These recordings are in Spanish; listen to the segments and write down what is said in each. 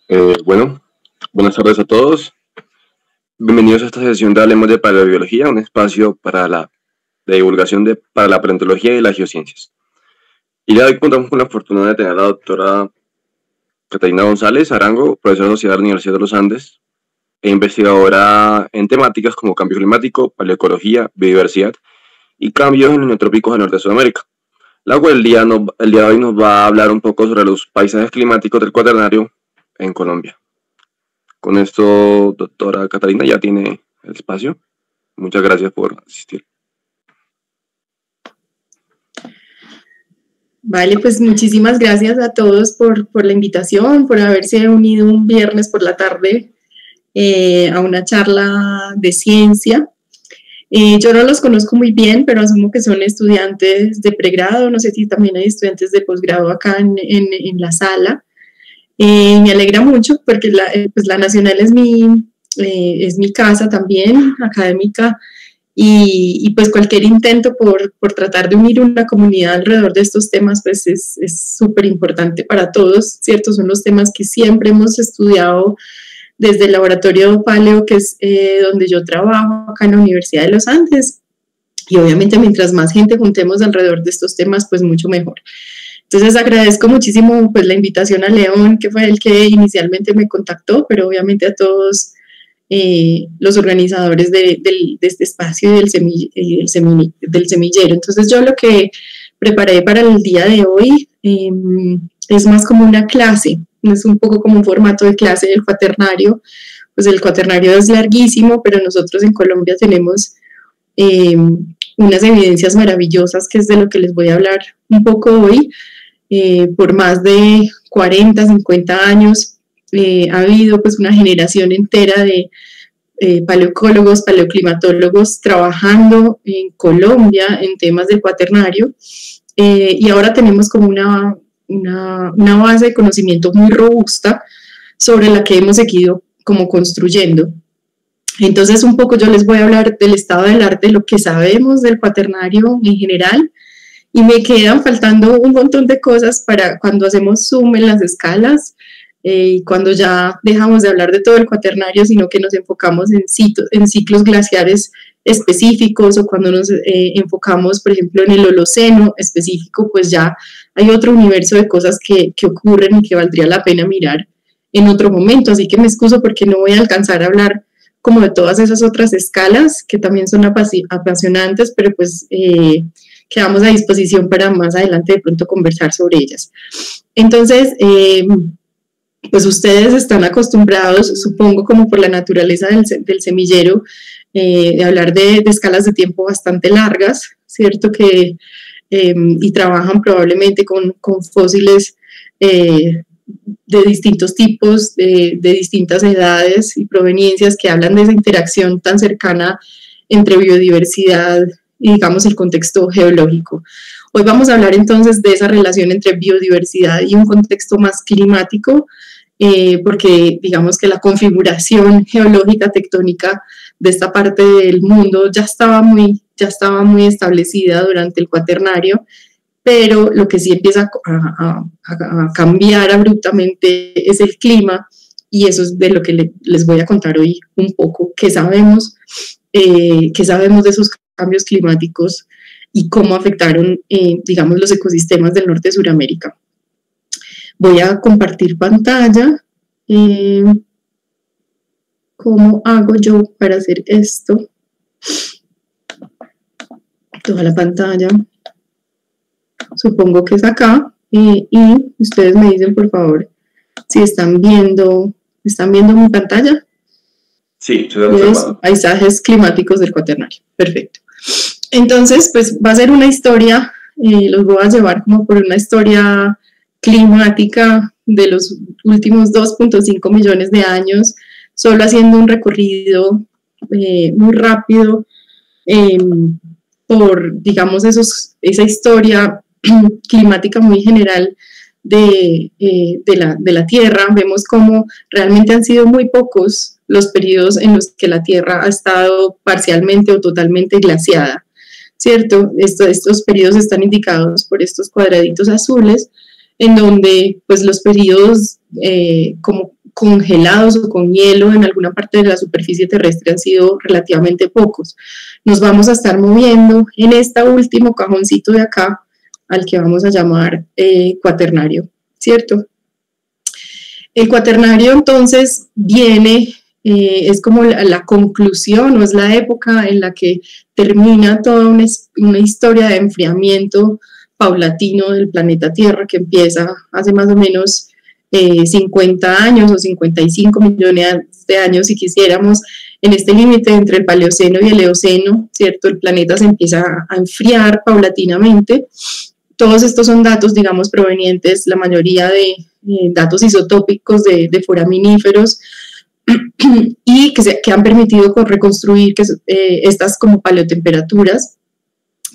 Bueno, buenas tardes a todos. Bienvenidos a esta sesión de Hablemos de Paleobiología, un espacio de divulgación para la paleontología y las geociencias. Y ya hoy contamos con la fortuna de tener a la doctora Catalina González Arango, profesora asociada de la Universidad de los Andes e investigadora en temáticas como cambio climático, paleoecología, biodiversidad y cambios en los neotrópicos del norte de Sudamérica. La cual el día de hoy nos va a hablar un poco sobre los paisajes climáticos del Cuaternario en Colombia. Con esto, doctora Catalina, ya tiene el espacio. Muchas gracias por asistir. Vale, pues muchísimas gracias a todos por la invitación, por haberse unido un viernes por la tarde a una charla de ciencia. Yo no los conozco muy bien, pero asumo que son estudiantes de pregrado, no sé si también hay estudiantes de posgrado acá en la sala. Me alegra mucho porque la Nacional es mi casa también, académica, y pues cualquier intento por tratar de unir una comunidad alrededor de estos temas pues es súper importante para todos, ¿cierto? Son los temas que siempre hemos estudiado desde el laboratorio Paleo, que es donde yo trabajo acá en la Universidad de los Andes, y obviamente mientras más gente juntemos alrededor de estos temas, pues mucho mejor. Entonces agradezco muchísimo pues la invitación a León, que fue el que inicialmente me contactó, pero obviamente a todos los organizadores de este espacio y del semillero. Entonces yo lo que preparé para el día de hoy es más como una clase, es un poco como un formato de clase del Cuaternario. Pues el Cuaternario es larguísimo, pero nosotros en Colombia tenemos unas evidencias maravillosas, que es de lo que les voy a hablar un poco hoy. Por más de 40, 50 años ha habido pues una generación entera de paleoecólogos, paleoclimatólogos trabajando en Colombia en temas del Cuaternario, y ahora tenemos como una base de conocimiento muy robusta sobre la que hemos seguido como construyendo. Entonces un poco yo les voy a hablar del estado del arte, lo que sabemos del Cuaternario en general, y me quedan faltando un montón de cosas para cuando hacemos zoom en las escalas, y cuando ya dejamos de hablar de todo el Cuaternario, sino que nos enfocamos en ciclos glaciares específicos, o cuando nos enfocamos, por ejemplo, en el Holoceno específico, pues ya hay otro universo de cosas que ocurren y que valdría la pena mirar en otro momento. Así que me excuso porque no voy a alcanzar a hablar como de todas esas otras escalas, que también son apasionantes, pero pues quedamos a disposición para más adelante de pronto conversar sobre ellas. Entonces, pues ustedes están acostumbrados, supongo como por la naturaleza del semillero, de hablar de escalas de tiempo bastante largas, ¿cierto? Y trabajan probablemente con fósiles de distintos tipos, de distintas edades y proveniencias, que hablan de esa interacción tan cercana entre biodiversidad y, digamos, el contexto geológico. Hoy vamos a hablar entonces de esa relación entre biodiversidad y un contexto más climático, porque digamos que la configuración geológica tectónica de esta parte del mundo ya estaba muy establecida durante el Cuaternario, pero lo que sí empieza a cambiar abruptamente es el clima, y eso es de lo que les voy a contar hoy un poco, qué sabemos de esos cambios climáticos y cómo afectaron, digamos, los ecosistemas del norte de Sudamérica. Voy a compartir pantalla. ¿Cómo hago yo para hacer esto? Toda la pantalla. Supongo que es acá. Y ustedes me dicen, por favor, si están viendo mi pantalla. Sí, se observando. Paisajes climáticos del Cuaternario. Perfecto. Entonces, pues va a ser una historia, los voy a llevar como por una historia climática de los últimos 2.5 millones de años, solo haciendo un recorrido muy rápido por, digamos, esa historia climática muy general de la Tierra. Vemos cómo realmente han sido muy pocos los periodos en los que la Tierra ha estado parcialmente o totalmente glaciada, ¿cierto? Estos periodos están indicados por estos cuadraditos azules, en donde pues los periodos como congelados o con hielo en alguna parte de la superficie terrestre han sido relativamente pocos. Nos vamos a estar moviendo en este último cajoncito de acá, al que vamos a llamar cuaternario, ¿cierto? El cuaternario entonces viene, es como la conclusión o es la época en la que termina toda una historia de enfriamiento paulatino del planeta Tierra que empieza hace más o menos 50 años o 55 millones de años, si quisiéramos, en este límite entre el Paleoceno y el Eoceno, ¿cierto? El planeta se empieza a enfriar paulatinamente. Todos estos son datos, digamos, provenientes, la mayoría de datos isotópicos de foraminíferos y que han permitido reconstruir estas como paleotemperaturas.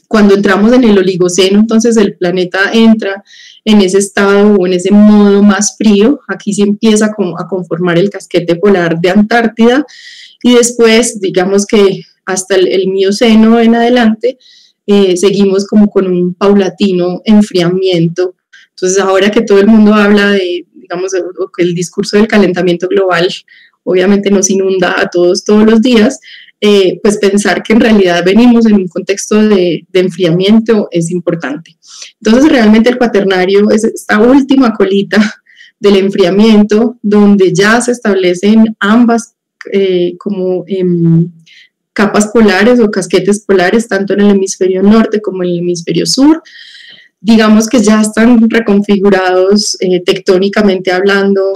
Cuando entramos en el Oligoceno, entonces el planeta entra en ese estado o en ese modo más frío. Aquí se empieza a conformar el casquete polar de Antártida y después, digamos que hasta el Mioceno en adelante, seguimos como con un paulatino enfriamiento. Entonces ahora que todo el mundo habla de, digamos, que el discurso del calentamiento global obviamente nos inunda a todos los días, pues pensar que en realidad venimos en un contexto de enfriamiento es importante. Entonces realmente el cuaternario es esta última colita del enfriamiento donde ya se establecen ambas capas polares o casquetes polares, tanto en el hemisferio norte como en el hemisferio sur. Digamos que ya están reconfigurados tectónicamente hablando,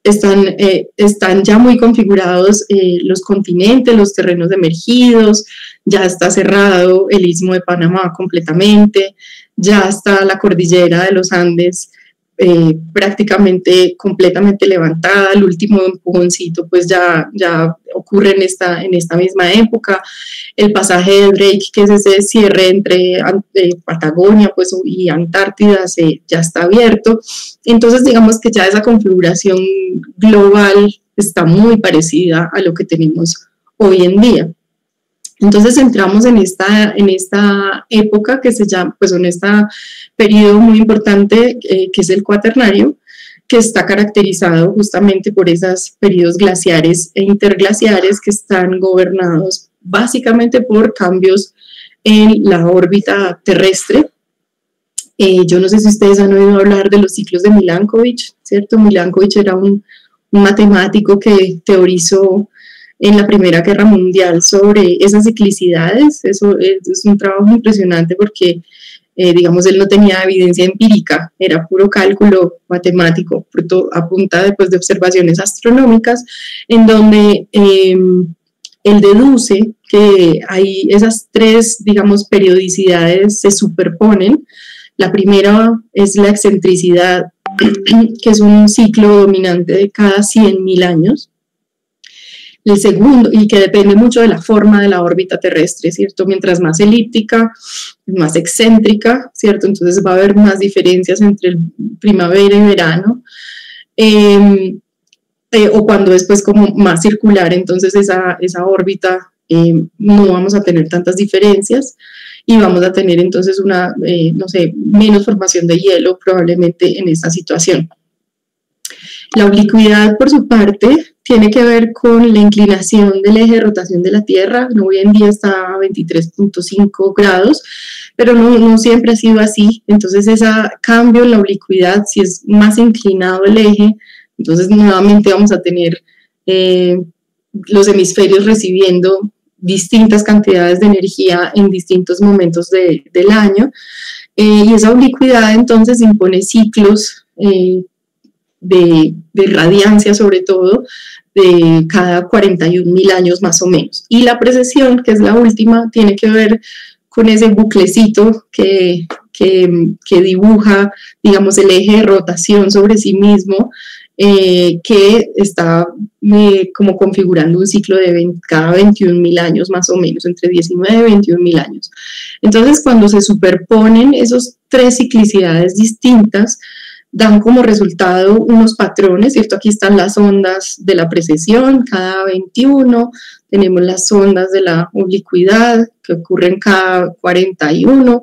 están ya muy configurados los continentes, los terrenos emergidos, ya está cerrado el Istmo de Panamá completamente, ya está la cordillera de los Andes prácticamente completamente levantada. El último empujoncito pues ya ocurre en esta misma época. El pasaje de Drake, que es ese cierre entre Patagonia pues, y Antártida, ya está abierto. Entonces digamos que ya esa configuración global está muy parecida a lo que tenemos hoy en día. Entonces entramos en esta época que se llama, pues en este periodo muy importante que es el cuaternario, que está caracterizado justamente por esos periodos glaciares e interglaciares que están gobernados básicamente por cambios en la órbita terrestre. Yo no sé si ustedes han oído hablar de los ciclos de Milankovitch, ¿cierto? Milankovitch era un matemático que teorizó en la Primera Guerra Mundial sobre esas ciclicidades. Eso es un trabajo impresionante porque, digamos, él no tenía evidencia empírica, era puro cálculo matemático a punta de observaciones astronómicas, en donde él deduce que hay esas tres, digamos, periodicidades se superponen. La primera es la excentricidad, que es un ciclo dominante de cada 100.000 años. El segundo, y que depende mucho de la forma de la órbita terrestre, ¿cierto? Mientras más elíptica, más excéntrica, ¿cierto? Entonces va a haber más diferencias entre el primavera y verano. O cuando es pues como más circular, entonces esa órbita no vamos a tener tantas diferencias y vamos a tener entonces no sé, menos formación de hielo probablemente en esta situación. La oblicuidad, por su parte, tiene que ver con la inclinación del eje de rotación de la Tierra. Hoy en día está a 23.5 grados, pero no siempre ha sido así. Entonces, ese cambio en la oblicuidad, si es más inclinado el eje, entonces nuevamente vamos a tener los hemisferios recibiendo distintas cantidades de energía en distintos momentos del año. Y esa oblicuidad entonces impone ciclos de radiancia, sobre todo, de cada 41.000 años más o menos. Y la precesión, que es la última, tiene que ver con ese buclecito que dibuja, digamos, el eje de rotación sobre sí mismo, que está como configurando un ciclo de cada 21.000 años más o menos, entre 19 y 21.000 años. Entonces, cuando se superponen esos tres ciclicidades distintas, dan como resultado unos patrones, ¿cierto? Aquí están las ondas de la precesión, cada 21, tenemos las ondas de la oblicuidad, que ocurren cada 41,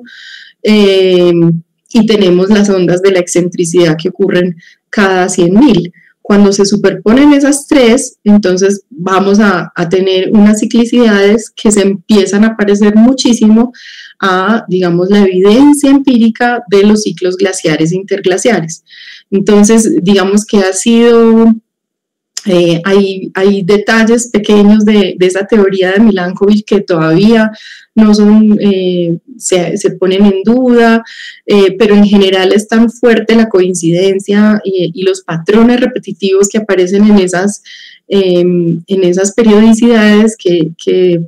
y tenemos las ondas de la excentricidad que ocurren cada 100.000. Cuando se superponen esas tres, entonces vamos a tener unas ciclicidades que se empiezan a parecer muchísimo a, digamos, la evidencia empírica de los ciclos glaciares e interglaciares. Entonces, digamos que ha sido... hay detalles pequeños de esa teoría de Milankovitch que todavía no son, se ponen en duda, pero en general es tan fuerte la coincidencia y los patrones repetitivos que aparecen en esas periodicidades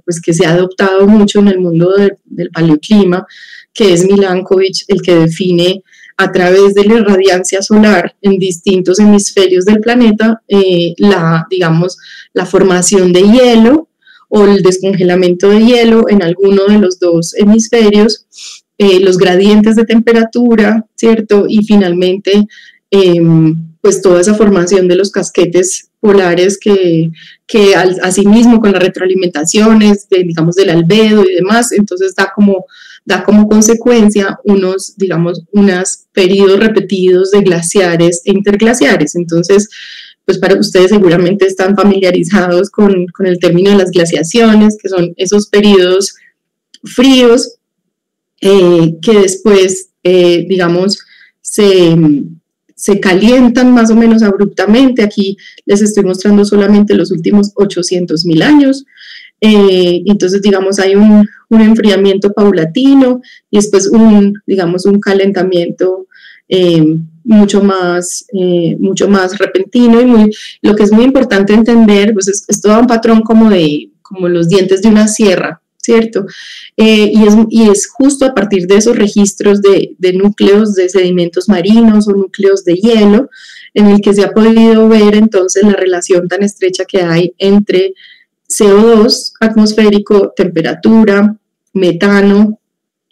pues que se ha adoptado mucho en el mundo del paleoclima, que es Milankovitch el que define a través de la irradiancia solar en distintos hemisferios del planeta, digamos, la formación de hielo o el descongelamiento de hielo en alguno de los dos hemisferios, los gradientes de temperatura, ¿cierto? Y finalmente, pues toda esa formación de los casquetes polares que asimismo con las retroalimentaciones, digamos, del albedo y demás, entonces da como consecuencia unos periodos repetidos de glaciares e interglaciares. Entonces, pues para ustedes seguramente están familiarizados con el término de las glaciaciones, que son esos periodos fríos que después, digamos, se calientan más o menos abruptamente. Aquí les estoy mostrando solamente los últimos 800.000 años. Entonces, digamos, hay un enfriamiento paulatino y después un calentamiento mucho más repentino. Y lo que es muy importante entender, pues es todo un patrón como los dientes de una sierra, ¿cierto? Y es justo a partir de esos registros de núcleos de sedimentos marinos o núcleos de hielo en el que se ha podido ver entonces la relación tan estrecha que hay entre CO2 atmosférico, temperatura, metano.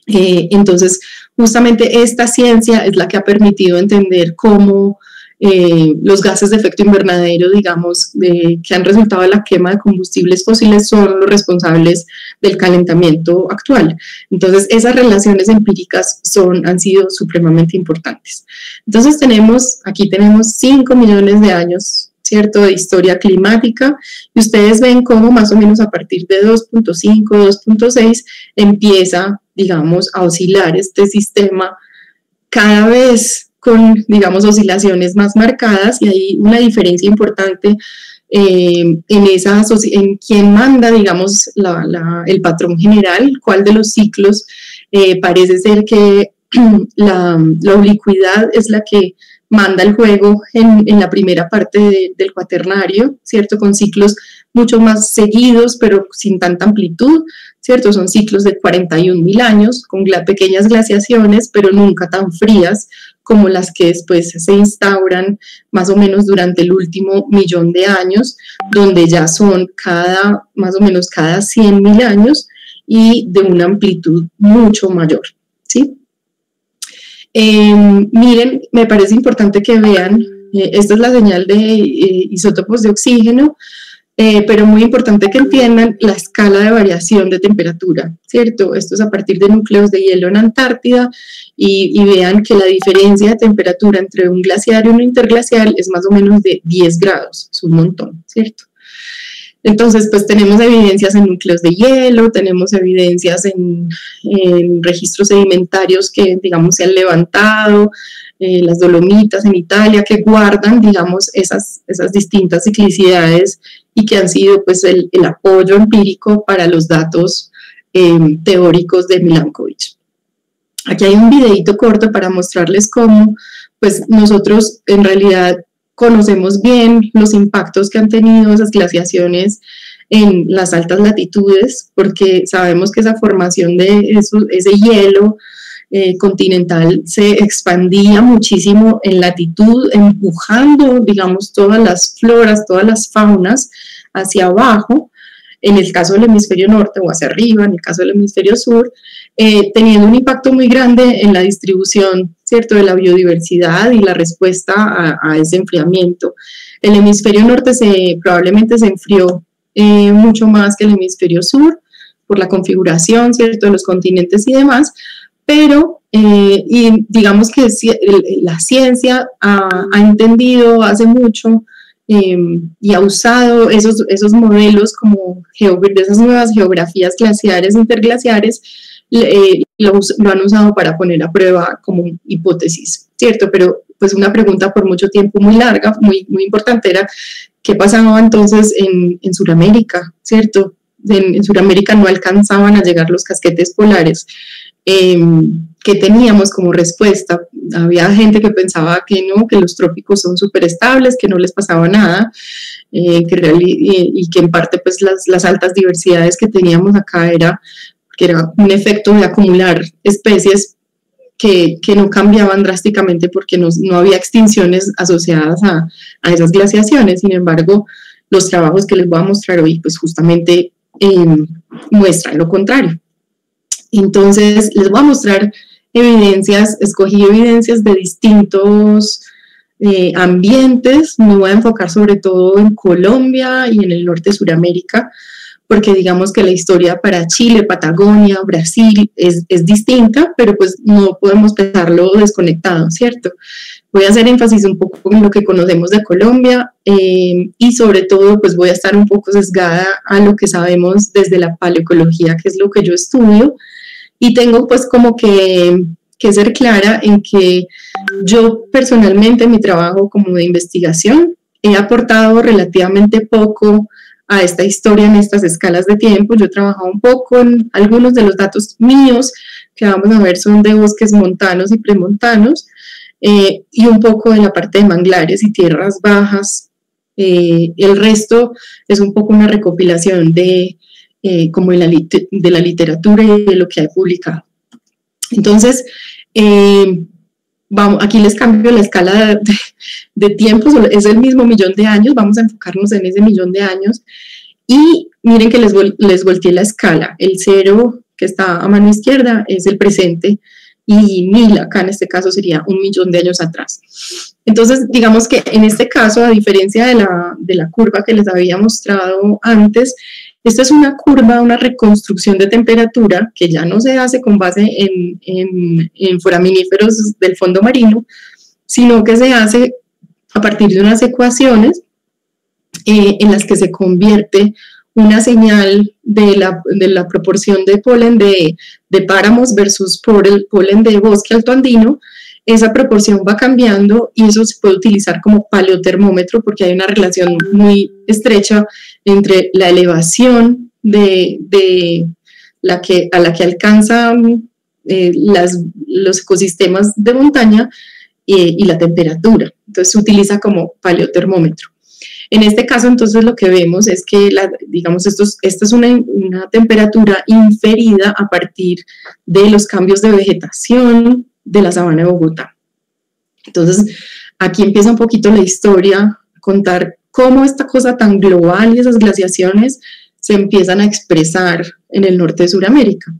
Entonces, justamente esta ciencia es la que ha permitido entender cómo los gases de efecto invernadero, digamos, que han resultado de la quema de combustibles fósiles son los responsables del calentamiento actual. Entonces, esas relaciones empíricas han sido supremamente importantes. Entonces, aquí tenemos 5 millones de años, ¿cierto?, de historia climática, y ustedes ven cómo más o menos a partir de 2.5, 2.6 empieza, digamos, a oscilar este sistema cada vez con, digamos, oscilaciones más marcadas, y hay una diferencia importante en quién manda, digamos, el patrón general, cuál de los ciclos. Parece ser que la oblicuidad es la que manda el juego en la primera parte del cuaternario, ¿cierto? Con ciclos mucho más seguidos, pero sin tanta amplitud, ¿cierto? Son ciclos de 41.000 años, con pequeñas glaciaciones, pero nunca tan frías como las que después se instauran más o menos durante el último millón de años, donde ya son más o menos cada 100.000 años y de una amplitud mucho mayor, ¿sí? Miren, me parece importante que vean, esta es la señal de isótopos de oxígeno, pero muy importante que entiendan la escala de variación de temperatura, ¿cierto? Esto es a partir de núcleos de hielo en Antártida, y vean que la diferencia de temperatura entre un glaciar y un interglacial es más o menos de 10 grados, es un montón, ¿cierto? Entonces, pues tenemos evidencias en núcleos de hielo, tenemos evidencias en registros sedimentarios que, digamos, se han levantado, las Dolomitas en Italia, que guardan, digamos, esas distintas ciclicidades y que han sido, pues, el apoyo empírico para los datos teóricos de Milankovitch. Aquí hay un videito corto para mostrarles cómo, pues, nosotros en realidad conocemos bien los impactos que han tenido esas glaciaciones en las altas latitudes, porque sabemos que esa formación de ese hielo continental se expandía muchísimo en latitud, empujando, digamos, todas las floras, todas las faunas hacia abajo, en el caso del hemisferio norte, o hacia arriba, en el caso del hemisferio sur, teniendo un impacto muy grande en la distribución, ¿cierto?, de la biodiversidad y la respuesta a ese enfriamiento. El hemisferio norte probablemente se enfrió mucho más que el hemisferio sur, por la configuración, ¿cierto?, de los continentes y demás, pero y digamos que la ciencia ha entendido hace mucho y ha usado esos modelos como de esas nuevas geografías glaciares, interglaciares, lo han usado para poner a prueba como hipótesis, ¿cierto? Pero pues una pregunta por mucho tiempo muy larga, muy importante era qué pasaba entonces en Sudamérica, ¿cierto? En Sudamérica no alcanzaban a llegar los casquetes polares. ¿Qué teníamos como respuesta? Había gente que pensaba que no, que los trópicos son súper estables, que no les pasaba nada, y que en parte pues las altas diversidades que teníamos acá era un efecto de acumular especies que no cambiaban drásticamente porque no había extinciones asociadas a esas glaciaciones. Sin embargo, los trabajos que les voy a mostrar hoy pues justamente muestran lo contrario. Entonces, les voy a mostrar escogí evidencias de distintos ambientes. Me voy a enfocar sobre todo en Colombia y en el norte de Sudamérica, porque digamos que la historia para Chile, Patagonia, Brasil es distinta, pero pues no podemos pensarlo desconectado, ¿cierto? Voy a hacer énfasis un poco en lo que conocemos de Colombia y sobre todo pues voy a estar un poco sesgada a lo que sabemos desde la paleoecología, que es lo que yo estudio, y tengo pues como que ser clara en que yo personalmente en mi trabajo como de investigación he aportado relativamente poco a esta historia en estas escalas de tiempo. Yo he trabajado un poco en algunos de los datos míos que vamos a ver son de bosques montanos y premontanos y un poco en la parte de manglares y tierras bajas. El resto es un poco una recopilación como de la literatura y de lo que hay publicado. Entonces, aquí les cambio la escala de tiempo, es el mismo millón de años, vamos a enfocarnos en ese millón de años, y miren que les volteé la escala, el 0 que está a mano izquierda es el presente, y 1000 acá en este caso sería 1.000.000 de años atrás. Entonces, digamos que en este caso, a diferencia de la curva que les había mostrado antes, esta es una curva, una reconstrucción de temperatura que ya no se hace con base en foraminíferos del fondo marino, sino que se hace a partir de unas ecuaciones en las que se convierte una señal de la proporción de polen de páramos versus polen de bosque altoandino. Esa proporción va cambiando y eso se puede utilizar como paleotermómetro porque hay una relación muy estrecha entre la elevación a la que alcanzan los ecosistemas de montaña y la temperatura. Entonces se utiliza como paleotermómetro. En este caso, entonces, lo que vemos es que, digamos, esta es una temperatura inferida a partir de los cambios de vegetación de la sabana de Bogotá. Entonces, aquí empieza un poquito la historia, contar cómo esta cosa tan global y esas glaciaciones se empiezan a expresar en el norte de Sudamérica.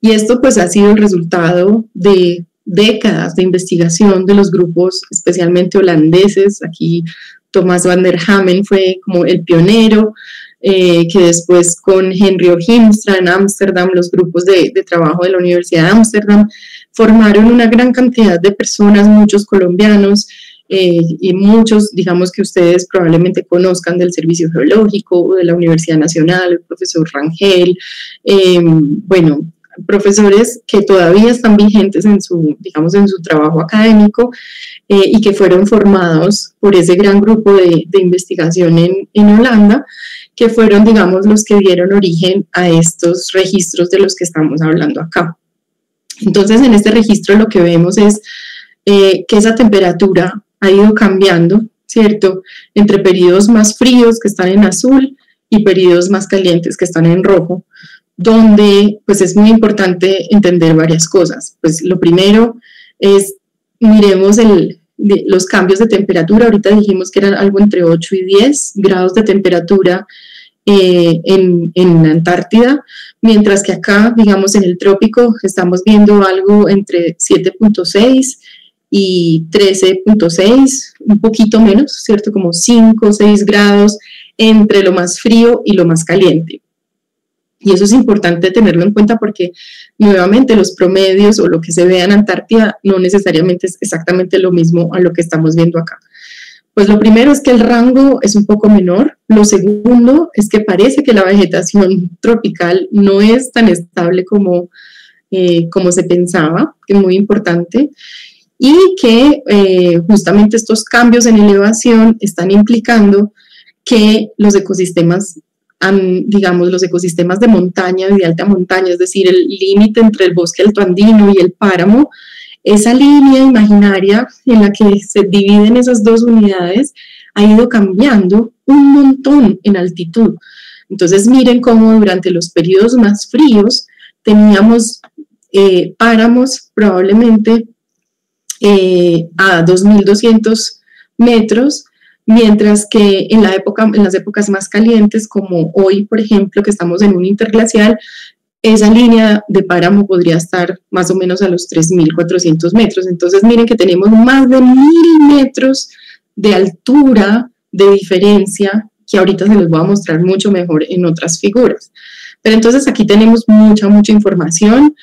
Y esto, pues, ha sido el resultado de décadas de investigación de los grupos, especialmente holandeses. Aquí Thomas van der Hamen fue como el pionero, que después con Henry Hiemstra en Ámsterdam, los grupos de trabajo de la Universidad de Ámsterdam, formaron una gran cantidad de personas, muchos colombianos y muchos, digamos, que ustedes probablemente conozcan del Servicio Geológico o de la Universidad Nacional, el profesor Rangel, bueno, profesores que todavía están vigentes en su trabajo académico y que fueron formados por ese gran grupo de investigación en Holanda, que fueron, digamos, los que dieron origen a estos registros de los que estamos hablando acá. Entonces, en este registro lo que vemos es que esa temperatura ha ido cambiando, ¿cierto?, entre periodos más fríos que están en azul y periodos más calientes que están en rojo, donde pues es muy importante entender varias cosas. Pues lo primero es, miremos los cambios de temperatura. Ahorita dijimos que eran algo entre 8 y 10 grados de temperatura en la Antártida, mientras que acá, digamos, en el trópico estamos viendo algo entre 7.6 y 13.6, un poquito menos, ¿cierto? Como 5 o 6 grados entre lo más frío y lo más caliente. Y eso es importante tenerlo en cuenta porque nuevamente los promedios o lo que se vea en Antártida no necesariamente es exactamente lo mismo a lo que estamos viendo acá. Pues lo primero es que el rango es un poco menor. Lo segundo es que parece que la vegetación tropical no es tan estable como se pensaba, que es muy importante, y que justamente estos cambios en elevación están implicando que los ecosistemas, digamos, los ecosistemas de montaña y de alta montaña, es decir, el límite entre el bosque altoandino y el páramo, esa línea imaginaria en la que se dividen esas dos unidades ha ido cambiando un montón en altitud. Entonces miren cómo durante los periodos más fríos teníamos páramos probablemente a 2.200 metros, mientras que en las épocas más calientes, como hoy, por ejemplo, que estamos en un interglacial, esa línea de páramo podría estar más o menos a los 3.400 metros. Entonces miren que tenemos más de 1.000 metros de altura de diferencia, que ahorita se los voy a mostrar mucho mejor en otras figuras. Pero entonces aquí tenemos mucha información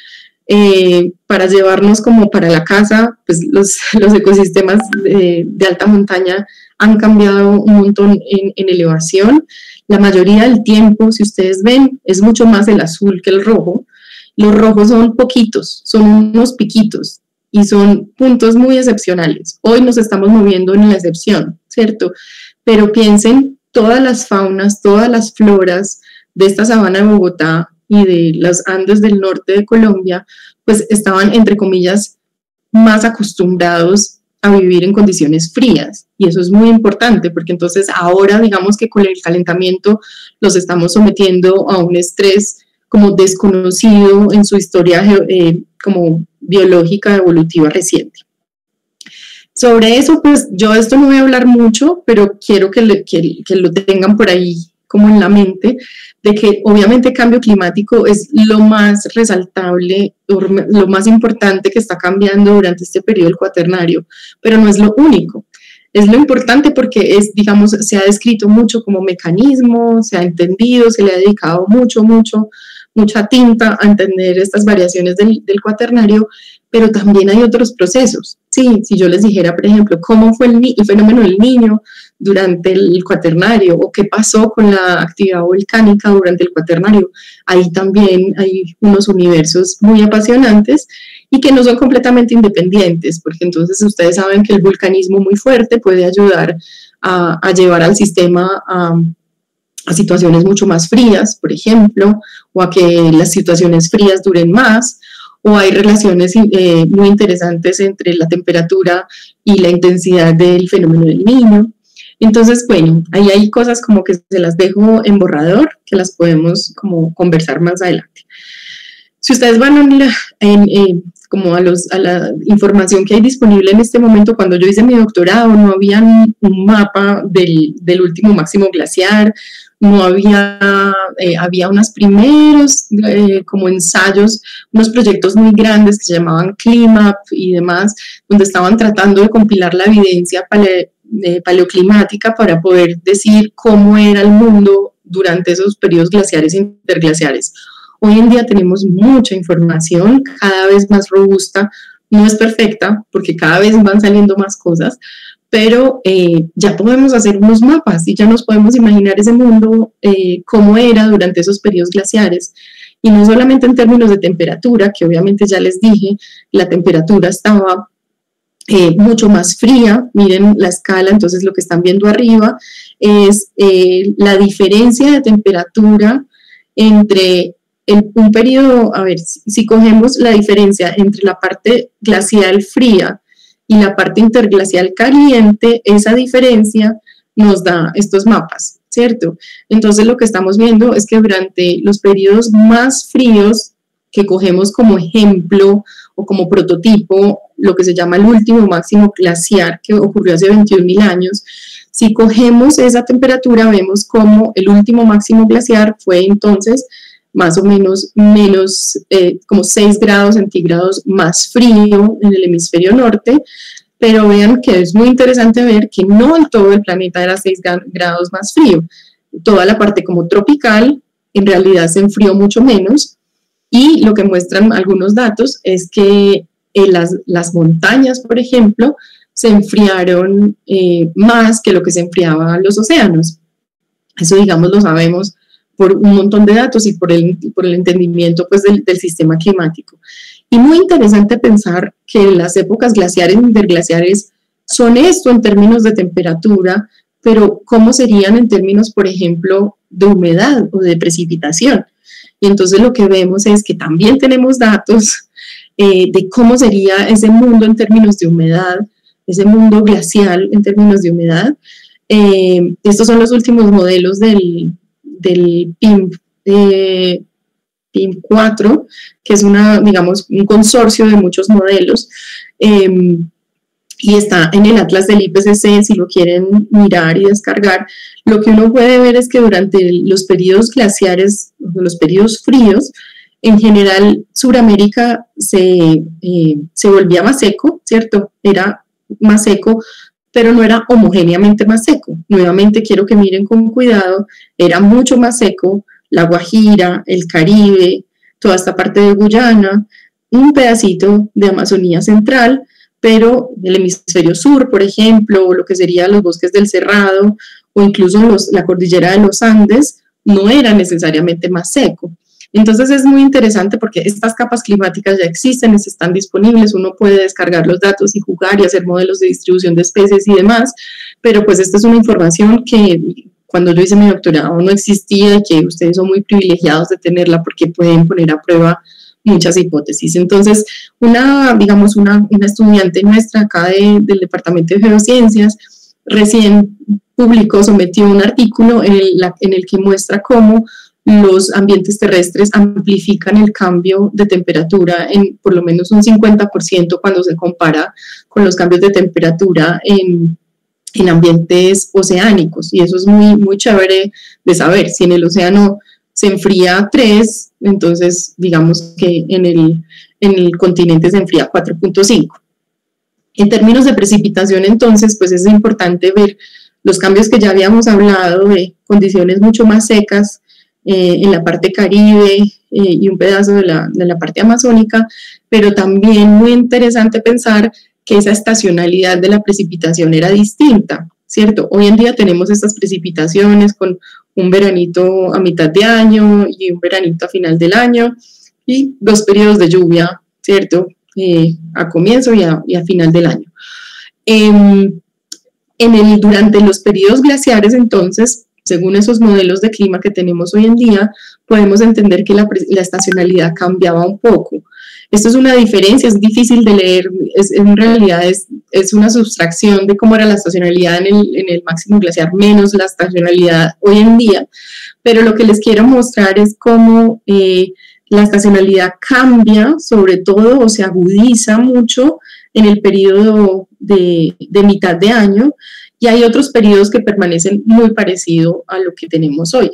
para llevarnos como para la casa. Pues los ecosistemas de alta montaña han cambiado un montón en elevación. La mayoría del tiempo, si ustedes ven, es mucho más el azul que el rojo. Los rojos son poquitos, son unos piquitos y son puntos muy excepcionales. Hoy nos estamos moviendo en la excepción, ¿cierto? Pero piensen, todas las faunas, todas las floras de esta sabana de Bogotá y de los Andes del norte de Colombia, pues estaban, entre comillas, más acostumbrados a vivir en condiciones frías, y eso es muy importante porque entonces ahora digamos que con el calentamiento los estamos sometiendo a un estrés como desconocido en su historia como biológica evolutiva reciente. Sobre eso, pues yo esto no voy a hablar mucho, pero quiero que lo tengan por ahí como en la mente, de que obviamente el cambio climático es lo más resaltable, lo más importante que está cambiando durante este periodo del Cuaternario, pero no es lo único. Es lo importante porque digamos, se ha descrito mucho como mecanismo, se ha entendido, se le ha dedicado mucha tinta a entender estas variaciones del Cuaternario, pero también hay otros procesos. Sí, si yo les dijera, por ejemplo, cómo fue el fenómeno del Niño durante el Cuaternario o qué pasó con la actividad volcánica durante el Cuaternario, ahí también hay unos universos muy apasionantes y que no son completamente independientes, porque entonces ustedes saben que el vulcanismo muy fuerte puede ayudar a llevar al sistema a situaciones mucho más frías, por ejemplo, o a que las situaciones frías duren más, o hay relaciones muy interesantes entre la temperatura y la intensidad del fenómeno del Niño. Entonces, bueno, ahí hay cosas como que se las dejo en borrador, que las podemos como conversar más adelante. Si ustedes van como a la información que hay disponible en este momento, cuando yo hice mi doctorado no había un mapa del último máximo glaciar, no había unos primeros como ensayos, unos proyectos muy grandes que se llamaban CLIMAP y demás, donde estaban tratando de compilar la evidencia paleoclimática para poder decir cómo era el mundo durante esos periodos glaciares e interglaciares. Hoy en día tenemos mucha información, cada vez más robusta, no es perfecta porque cada vez van saliendo más cosas, pero ya podemos hacer unos mapas y ya nos podemos imaginar ese mundo cómo era durante esos periodos glaciares. Y no solamente en términos de temperatura, que obviamente ya les dije, la temperatura estaba mucho más fría. Miren la escala, entonces lo que están viendo arriba es la diferencia de temperatura entre un periodo, a ver, si cogemos la diferencia entre la parte glacial fría y la parte interglacial caliente, esa diferencia nos da estos mapas, ¿cierto? Entonces lo que estamos viendo es que durante los periodos más fríos, que cogemos como ejemplo o como prototipo, lo que se llama el último máximo glaciar que ocurrió hace 21.000 años, si cogemos esa temperatura vemos como el último máximo glaciar fue entonces más o menos como 6 grados centígrados más frío en el hemisferio norte, pero vean que es muy interesante ver que no en todo el planeta era 6 grados más frío. Toda la parte como tropical en realidad se enfrió mucho menos, y lo que muestran algunos datos es que las montañas, por ejemplo, se enfriaron más que lo que se enfriaban los océanos. Eso, digamos, lo sabemos por un montón de datos y por el entendimiento pues, del sistema climático. Y muy interesante pensar que las épocas glaciares e interglaciares son esto en términos de temperatura, pero ¿cómo serían en términos, por ejemplo, de humedad o de precipitación? Y entonces lo que vemos es que también tenemos datos de cómo sería ese mundo en términos de humedad, ese mundo glacial en términos de humedad. Estos son los últimos modelos del PIM 4, que es digamos, un consorcio de muchos modelos, y está en el atlas del IPCC, si lo quieren mirar y descargar. Lo que uno puede ver es que durante los periodos glaciares, los periodos fríos, en general Sudamérica se volvía más seco, ¿cierto? Era más seco, pero no era homogéneamente más seco. Nuevamente quiero que miren con cuidado, era mucho más seco La Guajira, el Caribe, toda esta parte de Guyana, un pedacito de Amazonía central, pero el hemisferio sur, por ejemplo, o lo que serían los bosques del Cerrado, o incluso la cordillera de los Andes, no era necesariamente más seco. Entonces es muy interesante porque estas capas climáticas ya existen, están disponibles, uno puede descargar los datos y jugar y hacer modelos de distribución de especies y demás, pero pues esta es una información que cuando yo hice mi doctorado no existía y que ustedes son muy privilegiados de tenerla porque pueden poner a prueba muchas hipótesis. Entonces, digamos, una estudiante nuestra acá del Departamento de Geociencias recién sometió un artículo en el que muestra cómo los ambientes terrestres amplifican el cambio de temperatura en por lo menos un 50% cuando se compara con los cambios de temperatura en ambientes oceánicos, y eso es muy, muy chévere de saber. Si en el océano se enfría 3, entonces digamos que en el continente se enfría 4.5. En términos de precipitación, entonces, pues es importante ver los cambios que ya habíamos hablado de condiciones mucho más secas en la parte caribe y un pedazo de la parte amazónica, pero también muy interesante pensar que esa estacionalidad de la precipitación era distinta, ¿cierto? Hoy en día tenemos estas precipitaciones con un veranito a mitad de año y un veranito a final del año y 2 periodos de lluvia, ¿cierto? A comienzo y a final del año. Durante los periodos glaciares, entonces, según esos modelos de clima que tenemos hoy en día, podemos entender que la estacionalidad cambiaba un poco. Esto es una diferencia, es difícil de leer, en realidad es una sustracción de cómo era la estacionalidad en el máximo glaciar menos la estacionalidad hoy en día, pero lo que les quiero mostrar es cómo la estacionalidad cambia, sobre todo, o se agudiza mucho en el periodo de mitad de año, y hay otros periodos que permanecen muy parecido a lo que tenemos hoy.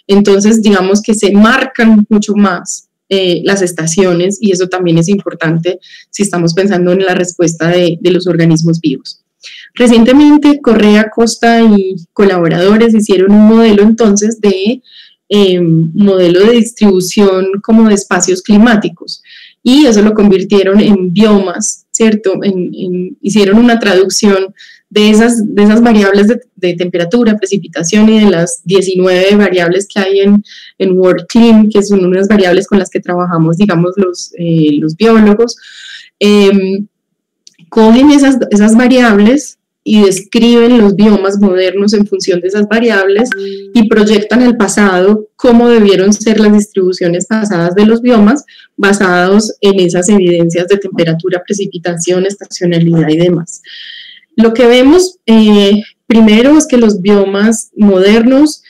Entonces, digamos que se marcan mucho más las estaciones, y eso también es importante si estamos pensando en la respuesta de los organismos vivos. Recientemente, Correa, Costa y colaboradores hicieron un modelo entonces de modelo de distribución como de espacios climáticos, y eso lo convirtieron en biomas, ¿cierto? Hicieron una traducción de esas variables de temperatura, precipitación y de las 19 variables que hay en WorldClim, que son unas variables con las que trabajamos, digamos, los biólogos. Cogen esas variables y describen los biomas modernos en función de esas variables y proyectan el pasado, cómo debieron ser las distribuciones pasadas de los biomas basados en esas evidencias de temperatura, precipitación, estacionalidad y demás. Lo que vemos primero es que los biomas modernos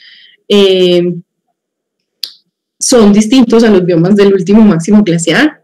son distintos a los biomas del último máximo glaciar.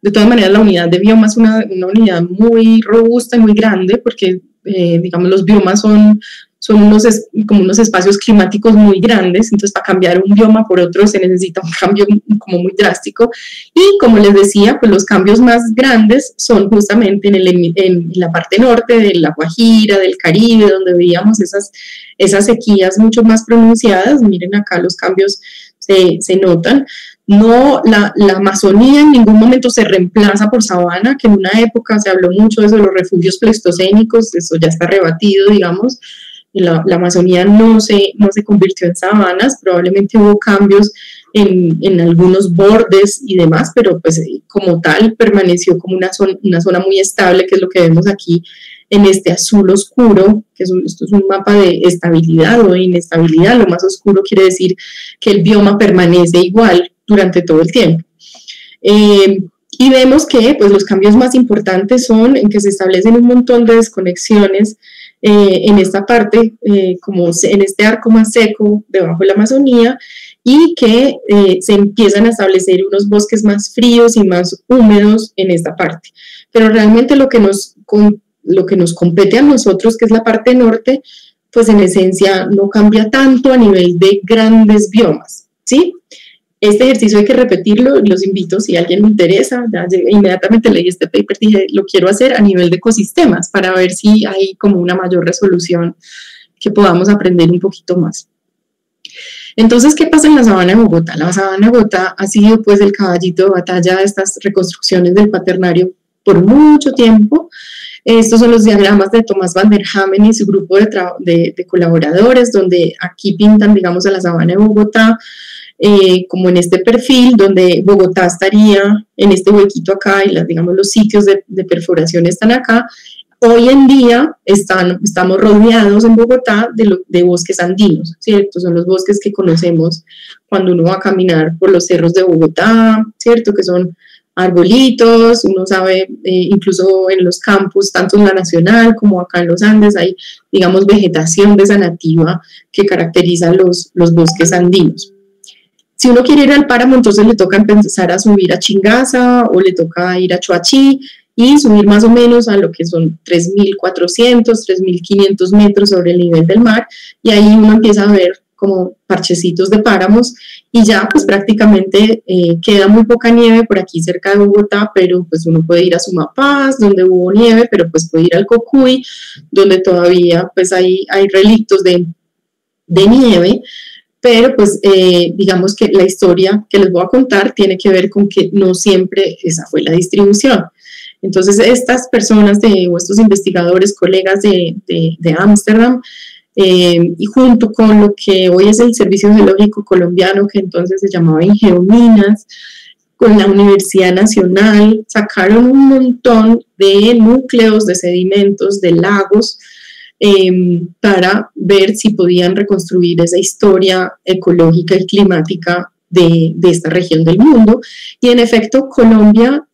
De todas maneras, la unidad de biomas es una unidad muy robusta y muy grande porque digamos, los biomas son como unos espacios climáticos muy grandes, entonces para cambiar un bioma por otro se necesita un cambio como muy drástico, y como les decía, pues los cambios más grandes son justamente en la parte norte de La Guajira, del Caribe, donde veíamos esas sequías mucho más pronunciadas. Miren acá los cambios se notan. No, la Amazonía en ningún momento se reemplaza por sabana, que en una época se habló mucho de eso, de los refugios pleistocénicos, eso ya está rebatido, digamos. La Amazonía no se convirtió en sabanas, probablemente hubo cambios en algunos bordes y demás, pero pues como tal permaneció como una zona muy estable, que es lo que vemos aquí en este azul oscuro, que esto es un mapa de estabilidad o de inestabilidad. Lo más oscuro quiere decir que el bioma permanece igual durante todo el tiempo. Y vemos que pues, los cambios más importantes son en que se establecen un montón de desconexiones en esta parte, como en este arco más seco debajo de la Amazonía, y que se empiezan a establecer unos bosques más fríos y más húmedos en esta parte. Pero realmente lo que nos compete a nosotros, que es la parte norte, pues en esencia no cambia tanto a nivel de grandes biomas, ¿sí? Este ejercicio hay que repetirlo, los invito, si a alguien me interesa, inmediatamente leí este paper, dije, lo quiero hacer a nivel de ecosistemas para ver si hay como una mayor resolución que podamos aprender un poquito más. Entonces, ¿qué pasa en la sabana de Bogotá? La sabana de Bogotá ha sido pues el caballito de batalla de estas reconstrucciones del Cuaternario por mucho tiempo. Estos son los diagramas de Tomás Van der Hamen y su grupo de colaboradores, donde aquí pintan, digamos, a la sabana de Bogotá, como en este perfil, donde Bogotá estaría en este huequito acá y digamos, los sitios de perforación están acá. Hoy en día estamos rodeados en Bogotá de bosques andinos, ¿cierto? Son los bosques que conocemos cuando uno va a caminar por los cerros de Bogotá, ¿cierto? Que son arbolitos, uno sabe, incluso en los campus, tanto en la Nacional como acá en los Andes, hay, digamos, vegetación de esa nativa que caracteriza los bosques andinos. Si uno quiere ir al páramo, entonces le toca empezar a subir a Chingaza o le toca ir a Choachí y subir más o menos a lo que son 3.400, 3.500 metros sobre el nivel del mar, y ahí uno empieza a ver como parchecitos de páramos y ya pues prácticamente queda muy poca nieve por aquí cerca de Bogotá, pero pues uno puede ir a Sumapaz, donde hubo nieve, pero pues puede ir al Cocuy, donde todavía pues hay relictos de nieve. Pero pues digamos que la historia que les voy a contar tiene que ver con que no siempre esa fue la distribución. Entonces estas personas o estos investigadores, colegas de Ámsterdam, y junto con lo que hoy es el Servicio Geológico Colombiano, que entonces se llamaba Ingeominas, con la Universidad Nacional, sacaron un montón de núcleos de sedimentos, de lagos, para ver si podían reconstruir esa historia ecológica y climática de esta región del mundo. Y en efecto, Colombia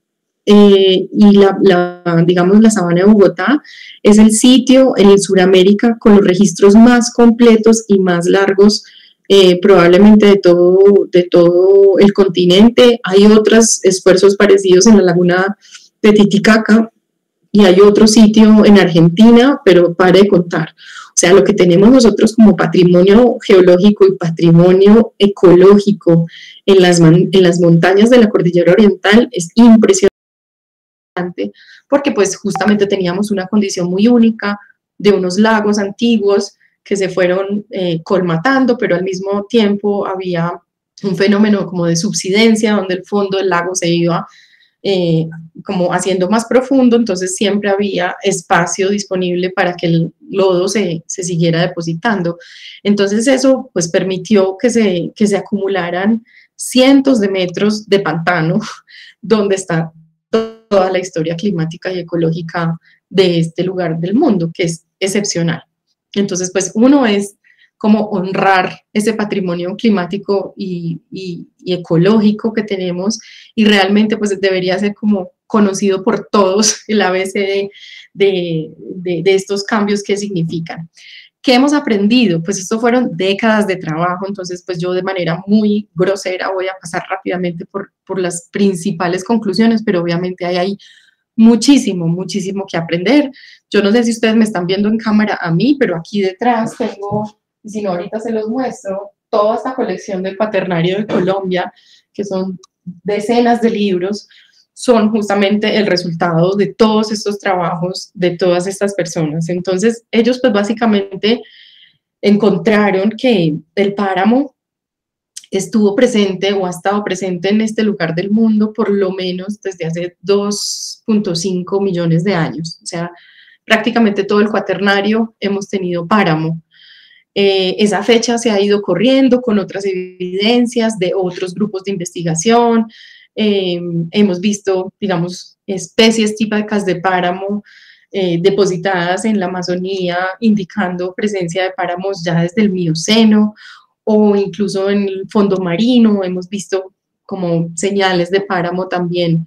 y digamos la sabana de Bogotá es el sitio en Sudamérica con los registros más completos y más largos probablemente de todo el continente. Hay otros esfuerzos parecidos en la laguna de Titicaca, y hay otro sitio en Argentina, pero pare de contar. O sea, lo que tenemos nosotros como patrimonio geológico y patrimonio ecológico en las montañas de la Cordillera Oriental es impresionante, porque pues justamente teníamos una condición muy única de unos lagos antiguos que se fueron colmatando, pero al mismo tiempo había un fenómeno como de subsidencia, donde el fondo del lago se iba como haciendo más profundo, entonces siempre había espacio disponible para que el lodo se siguiera depositando. Entonces eso pues permitió que se acumularan cientos de metros de pantano, donde está toda la historia climática y ecológica de este lugar del mundo, que es excepcional. Entonces pues uno es como honrar ese patrimonio climático y ecológico que tenemos, y realmente pues debería ser como conocido por todos el ABC de estos cambios que significan. ¿Qué hemos aprendido? Pues esto fueron décadas de trabajo, entonces pues yo de manera muy grosera voy a pasar rápidamente por las principales conclusiones, pero obviamente hay muchísimo que aprender. Yo no sé si ustedes me están viendo en cámara a mí, pero aquí detrás tengo, si no ahorita se los muestro, toda esta colección del Cuaternario de Colombia, que son decenas de libros, son justamente el resultado de todos estos trabajos de todas estas personas. Entonces ellos pues básicamente encontraron que el páramo estuvo presente o ha estado presente en este lugar del mundo por lo menos desde hace 2.5 millones de años. O sea, prácticamente todo el Cuaternario hemos tenido páramo. Esa fecha se ha ido corriendo con otras evidencias de otros grupos de investigación. Hemos visto, digamos, especies típicas de páramo depositadas en la Amazonía, indicando presencia de páramos ya desde el Mioceno, o incluso en el fondo marino hemos visto como señales de páramo también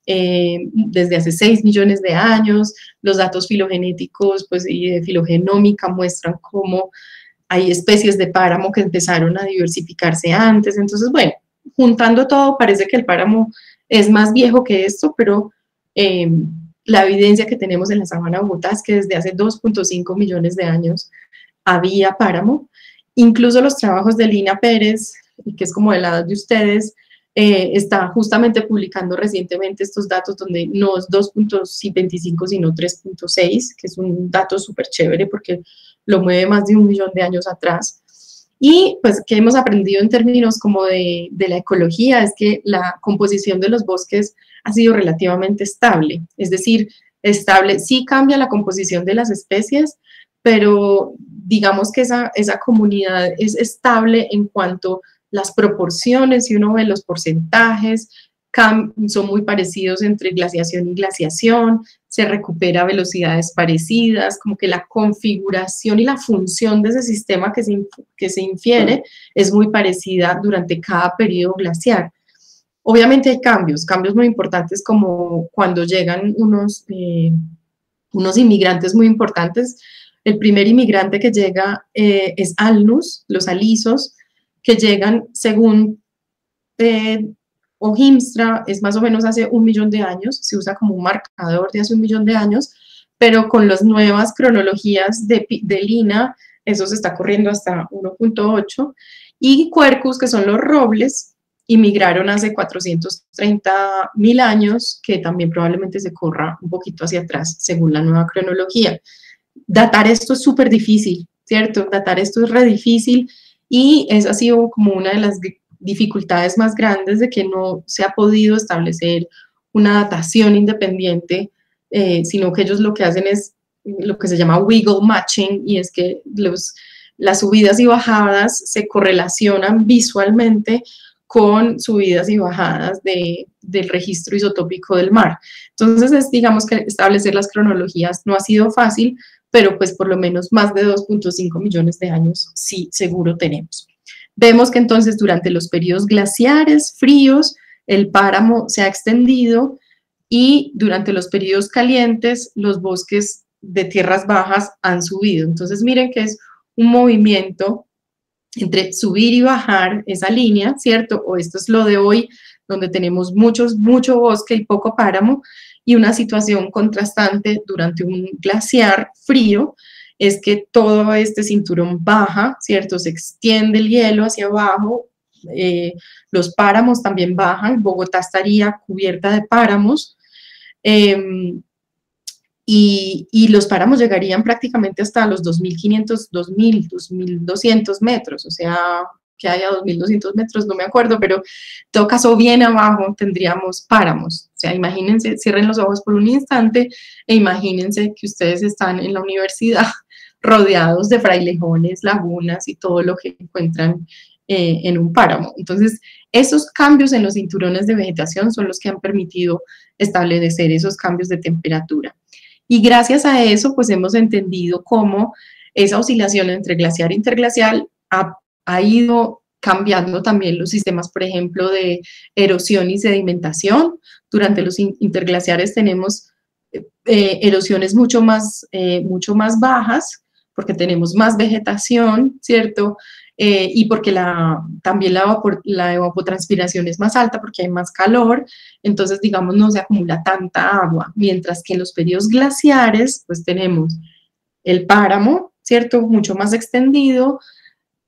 desde hace 6 millones de años. Los datos filogenéticos pues, y de filogenómica muestran cómo hay especies de páramo que empezaron a diversificarse antes. Entonces, bueno, juntando todo, parece que el páramo es más viejo que esto, pero la evidencia que tenemos en la sabana de Bogotá es que desde hace 2.5 millones de años había páramo. Incluso los trabajos de Lina Pérez, que es como de la edad de ustedes, está justamente publicando recientemente estos datos donde no es 2.25 sino 3.6, que es un dato súper chévere porque lo mueve más de 1 millón de años atrás. Y pues que hemos aprendido en términos como de la ecología es que la composición de los bosques ha sido relativamente estable, es decir, estable, sí cambia la composición de las especies, pero digamos que esa comunidad es estable en cuanto las proporciones, si uno ve los porcentajes, son muy parecidos entre glaciación y glaciación, se recupera a velocidades parecidas, como que la configuración y la función de ese sistema que se infiere es muy parecida durante cada periodo glaciar. Obviamente hay cambios muy importantes como cuando llegan unos inmigrantes muy importantes. El primer inmigrante que llega es Alnus, los alisos, que llegan según Ohimstra, es más o menos hace 1 millón de años, se usa como un marcador de hace 1 millón de años, pero con las nuevas cronologías de Lina, eso se está corriendo hasta 1.8, y Quercus, que son los robles, inmigraron hace 430.000 años, que también probablemente se corra un poquito hacia atrás, según la nueva cronología. Datar esto es súper difícil, ¿cierto? Datar esto es re difícil, y esa ha sido como una de las dificultades más grandes de que no se ha podido establecer una datación independiente, sino que ellos lo que hacen es lo que se llama wiggle matching, y es que las subidas y bajadas se correlacionan visualmente con subidas y bajadas del registro isotópico del mar. Entonces, digamos que establecer las cronologías no ha sido fácil, pero pues por lo menos más de 2.5 millones de años sí seguro tenemos. Vemos que entonces durante los periodos glaciares fríos, el páramo se ha extendido, y durante los periodos calientes, los bosques de tierras bajas han subido. Entonces miren que es un movimiento entre subir y bajar esa línea, ¿cierto? O esto es lo de hoy, donde tenemos mucho bosque y poco páramo, y una situación contrastante durante un glaciar frío, es que todo este cinturón baja, ¿cierto? Se extiende el hielo hacia abajo, los páramos también bajan, Bogotá estaría cubierta de páramos, y los páramos llegarían prácticamente hasta los 2.500, 2.000, 2.200 metros, o sea, que haya 2.200 metros, no me acuerdo, pero en todo caso bien abajo tendríamos páramos. O sea, imagínense, cierren los ojos por un instante e imagínense que ustedes están en la universidad rodeados de frailejones, lagunas y todo lo que encuentran en un páramo. Entonces, esos cambios en los cinturones de vegetación son los que han permitido establecer esos cambios de temperatura. Y gracias a eso, pues hemos entendido cómo esa oscilación entre glaciar e interglacial ha ido cambiando también los sistemas, por ejemplo, de erosión y sedimentación. Durante los interglaciares tenemos erosiones mucho más bajas, porque tenemos más vegetación, ¿cierto? Y porque también la evapotranspiración es más alta porque hay más calor, entonces, digamos, no se acumula tanta agua, mientras que en los periodos glaciares, pues tenemos el páramo, ¿cierto? Mucho más extendido,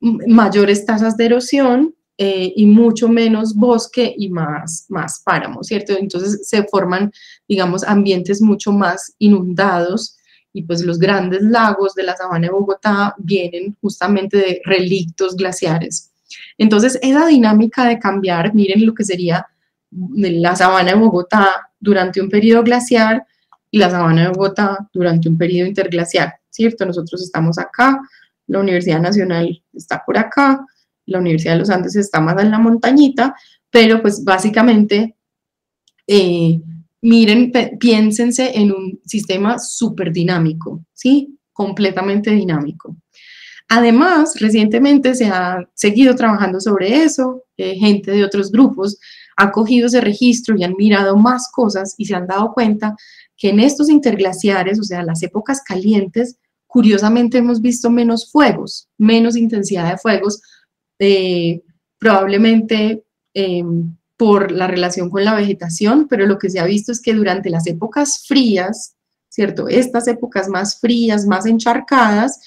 mayores tasas de erosión y mucho menos bosque y más páramo, ¿cierto? Entonces se forman, digamos, ambientes mucho más inundados, y pues los grandes lagos de la sabana de Bogotá vienen justamente de relictos glaciares. Entonces, esa dinámica de cambiar, miren lo que sería la sabana de Bogotá durante un periodo glaciar y la sabana de Bogotá durante un periodo interglaciar, ¿cierto? Nosotros estamos acá, la Universidad Nacional está por acá, la Universidad de los Andes está más en la montañita, pero pues básicamente, miren, piénsense en un sistema súper dinámico, ¿sí? Completamente dinámico. Además, recientemente se ha seguido trabajando sobre eso, gente de otros grupos ha cogido ese registro y han mirado más cosas y se han dado cuenta que en estos interglaciares, o sea, las épocas calientes, curiosamente hemos visto menos fuegos, menos intensidad de fuegos, probablemente por la relación con la vegetación, pero lo que se ha visto es que durante las épocas frías, ¿cierto? Estas épocas más frías, más encharcadas,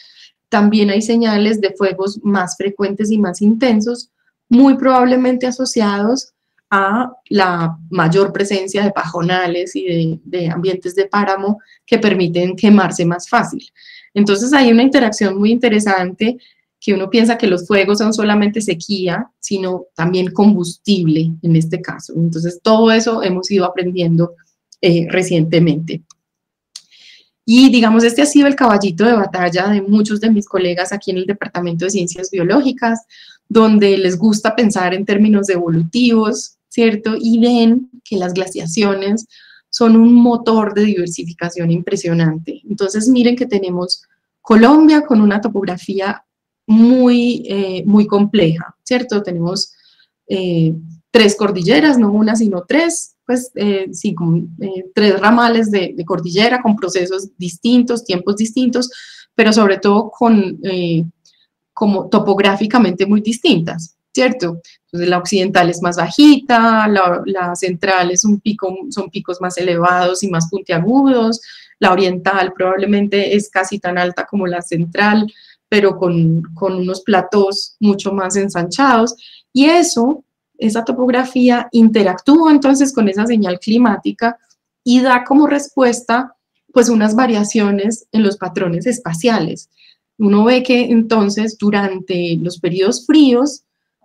también hay señales de fuegos más frecuentes y más intensos, muy probablemente asociados a la mayor presencia de pajonales y de ambientes de páramo que permiten quemarse más fácil. Entonces hay una interacción muy interesante que uno piensa que los fuegos son solamente sequía, sino también combustible en este caso. Entonces todo eso hemos ido aprendiendo recientemente. Y digamos, este ha sido el caballito de batalla de muchos de mis colegas aquí en el Departamento de Ciencias Biológicas, donde les gusta pensar en términos evolutivos, ¿cierto? Y ven que las glaciaciones son un motor de diversificación impresionante. Entonces, miren que tenemos Colombia con una topografía muy compleja, ¿cierto? Tenemos 3 cordilleras, no una, sino 3, pues sí, con 3 ramales de cordillera con procesos distintos, tiempos distintos, pero sobre todo con como topográficamente muy distintas, ¿cierto? Entonces la occidental es más bajita, la central es son picos más elevados y más puntiagudos, la oriental probablemente es casi tan alta como la central, pero con unos platós mucho más ensanchados, y esa topografía interactúa entonces con esa señal climática y da como respuesta pues unas variaciones en los patrones espaciales. Uno ve que entonces durante los periodos fríos,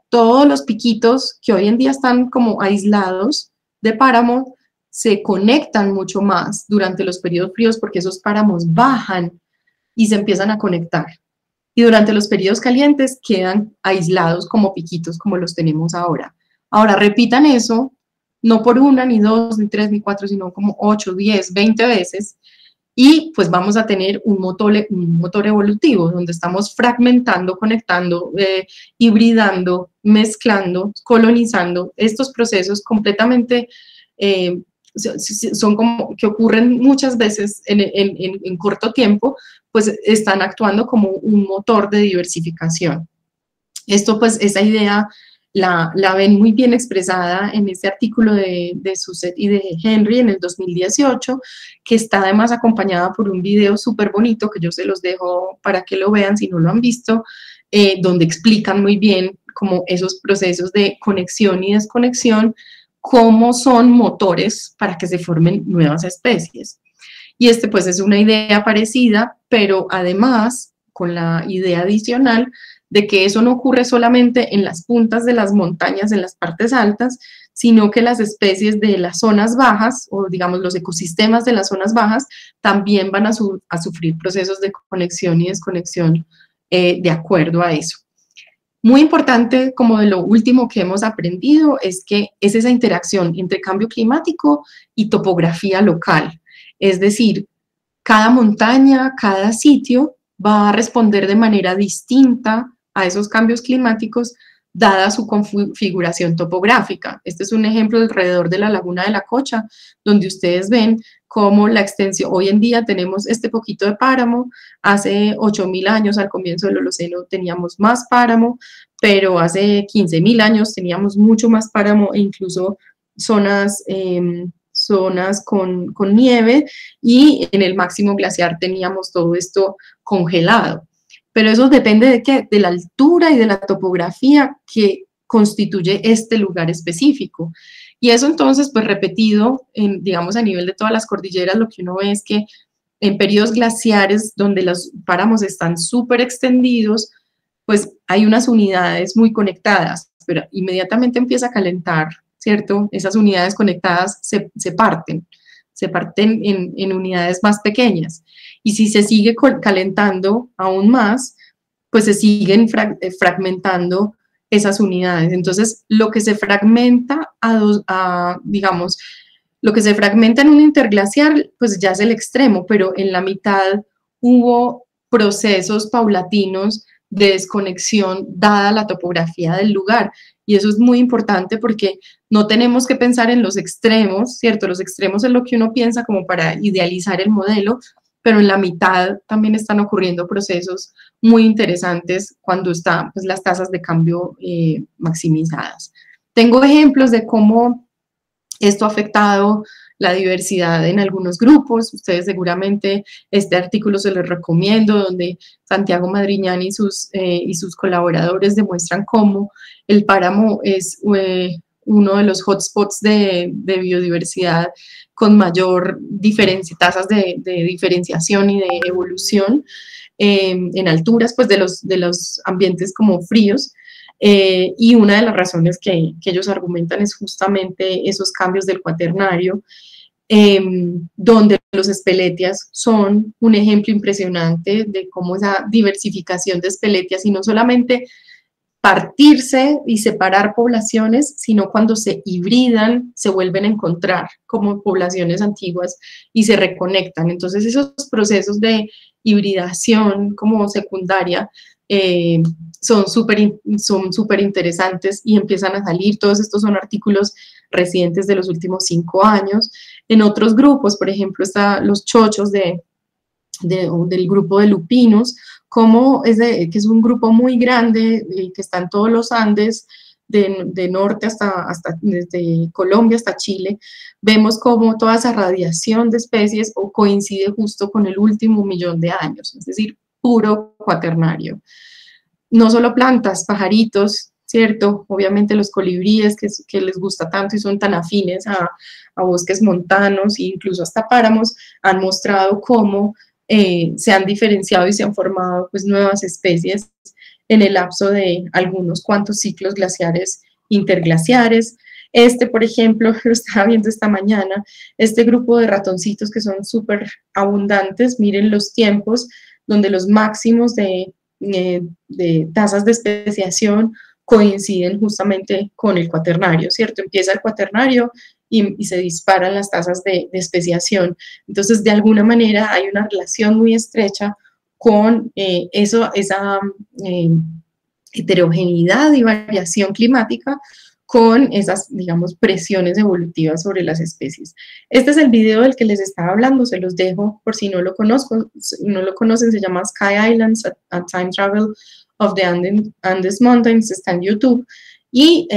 todos los piquitos que hoy en día están como aislados de páramo se conectan mucho más durante los periodos fríos porque esos páramos bajan y se empiezan a conectar. Y durante los periodos calientes quedan aislados como piquitos como los tenemos ahora. Ahora repitan eso, no por una, ni 2, ni 3, ni 4, sino como 8, 10, 20 veces, y pues vamos a tener un motor evolutivo donde estamos fragmentando, conectando, hibridando, mezclando, colonizando estos procesos completamente, son como que ocurren muchas veces en corto tiempo, pues están actuando como un motor de diversificación. Esto pues, esa idea la ven muy bien expresada en este artículo de Susset y de Henry en el 2018, que está además acompañada por un video súper bonito que yo se los dejo para que lo vean si no lo han visto, donde explican muy bien cómo esos procesos de conexión y desconexión, cómo son motores para que se formen nuevas especies. Y pues es una idea parecida, pero además con la idea adicional de que eso no ocurre solamente en las puntas de las montañas, en las partes altas, sino que las especies de las zonas bajas, o digamos los ecosistemas de las zonas bajas, también van a sufrir procesos de conexión y desconexión de acuerdo a eso. Muy importante, como de lo último que hemos aprendido, es que es esa interacción entre cambio climático y topografía local. Es decir, cada montaña, cada sitio va a responder de manera distinta a esos cambios climáticos dada su configuración topográfica. Este es un ejemplo alrededor de la Laguna de la Cocha, donde ustedes ven cómo la extensión, hoy en día tenemos este poquito de páramo, hace 8.000 años al comienzo del Holoceno teníamos más páramo, pero hace 15.000 años teníamos mucho más páramo e incluso zonas con nieve, y en el máximo glaciar teníamos todo esto congelado. Pero eso depende de qué, de la altura y de la topografía que constituye este lugar específico. Y eso entonces, pues repetido, digamos a nivel de todas las cordilleras, lo que uno ve es que en periodos glaciares donde los páramos están súper extendidos, pues hay unas unidades muy conectadas, pero inmediatamente empieza a calentar, ¿cierto? Esas unidades conectadas se parten en unidades más pequeñas. Y si se sigue calentando aún más, pues se siguen fragmentando esas unidades. Entonces, lo que se fragmenta digamos, lo que se fragmenta en un interglaciar, pues ya es el extremo, pero en la mitad hubo procesos paulatinos de desconexión dada la topografía del lugar. Y eso es muy importante porque no tenemos que pensar en los extremos, ¿cierto? Los extremos es lo que uno piensa como para idealizar el modelo, pero en la mitad también están ocurriendo procesos muy interesantes cuando están pues, las tasas de cambio maximizadas. Tengo ejemplos de cómo esto ha afectado la diversidad en algunos grupos. Ustedes seguramente este artículo se los recomiendo, donde Santiago Madriñán y sus colaboradores demuestran cómo el páramo es uno de los hotspots de biodiversidad con mayor tasas de diferenciación y de evolución en alturas pues, de los ambientes como fríos. Y una de las razones que ellos argumentan es justamente esos cambios del cuaternario, donde los espeletias son un ejemplo impresionante de cómo esa diversificación de espeletias, y no solamente partirse y separar poblaciones, sino cuando se hibridan, se vuelven a encontrar como poblaciones antiguas y se reconectan. Entonces esos procesos de hibridación como secundaria son súper interesantes y empiezan a salir. Todos estos son artículos recientes de los últimos 5 años. En otros grupos, por ejemplo, están los chochos del grupo de lupinos, que es un grupo muy grande que está en todos los Andes, de norte desde Colombia hasta Chile. Vemos cómo toda esa radiación de especies coincide justo con el último 1.000.000 de años, es decir, puro cuaternario. No solo plantas, pajaritos, ¿cierto? Obviamente los colibríes que les gusta tanto y son tan afines a bosques montanos e incluso hasta páramos, han mostrado cómo se han diferenciado y se han formado pues, nuevas especies en el lapso de algunos cuantos ciclos glaciares interglaciares. Por ejemplo, lo estaba viendo esta mañana, este grupo de ratoncitos que son súper abundantes, miren los tiempos donde los máximos de tasas de especiación coinciden justamente con el cuaternario, ¿cierto? Empieza el cuaternario y se disparan las tasas de especiación. Entonces, de alguna manera hay una relación muy estrecha con esa heterogeneidad y variación climática con esas, digamos, presiones evolutivas sobre las especies. Este es el video del que les estaba hablando, se los dejo por si no lo conocen, se llama Sky Islands, a Time Travel of the Andes Mountains, está en YouTube, y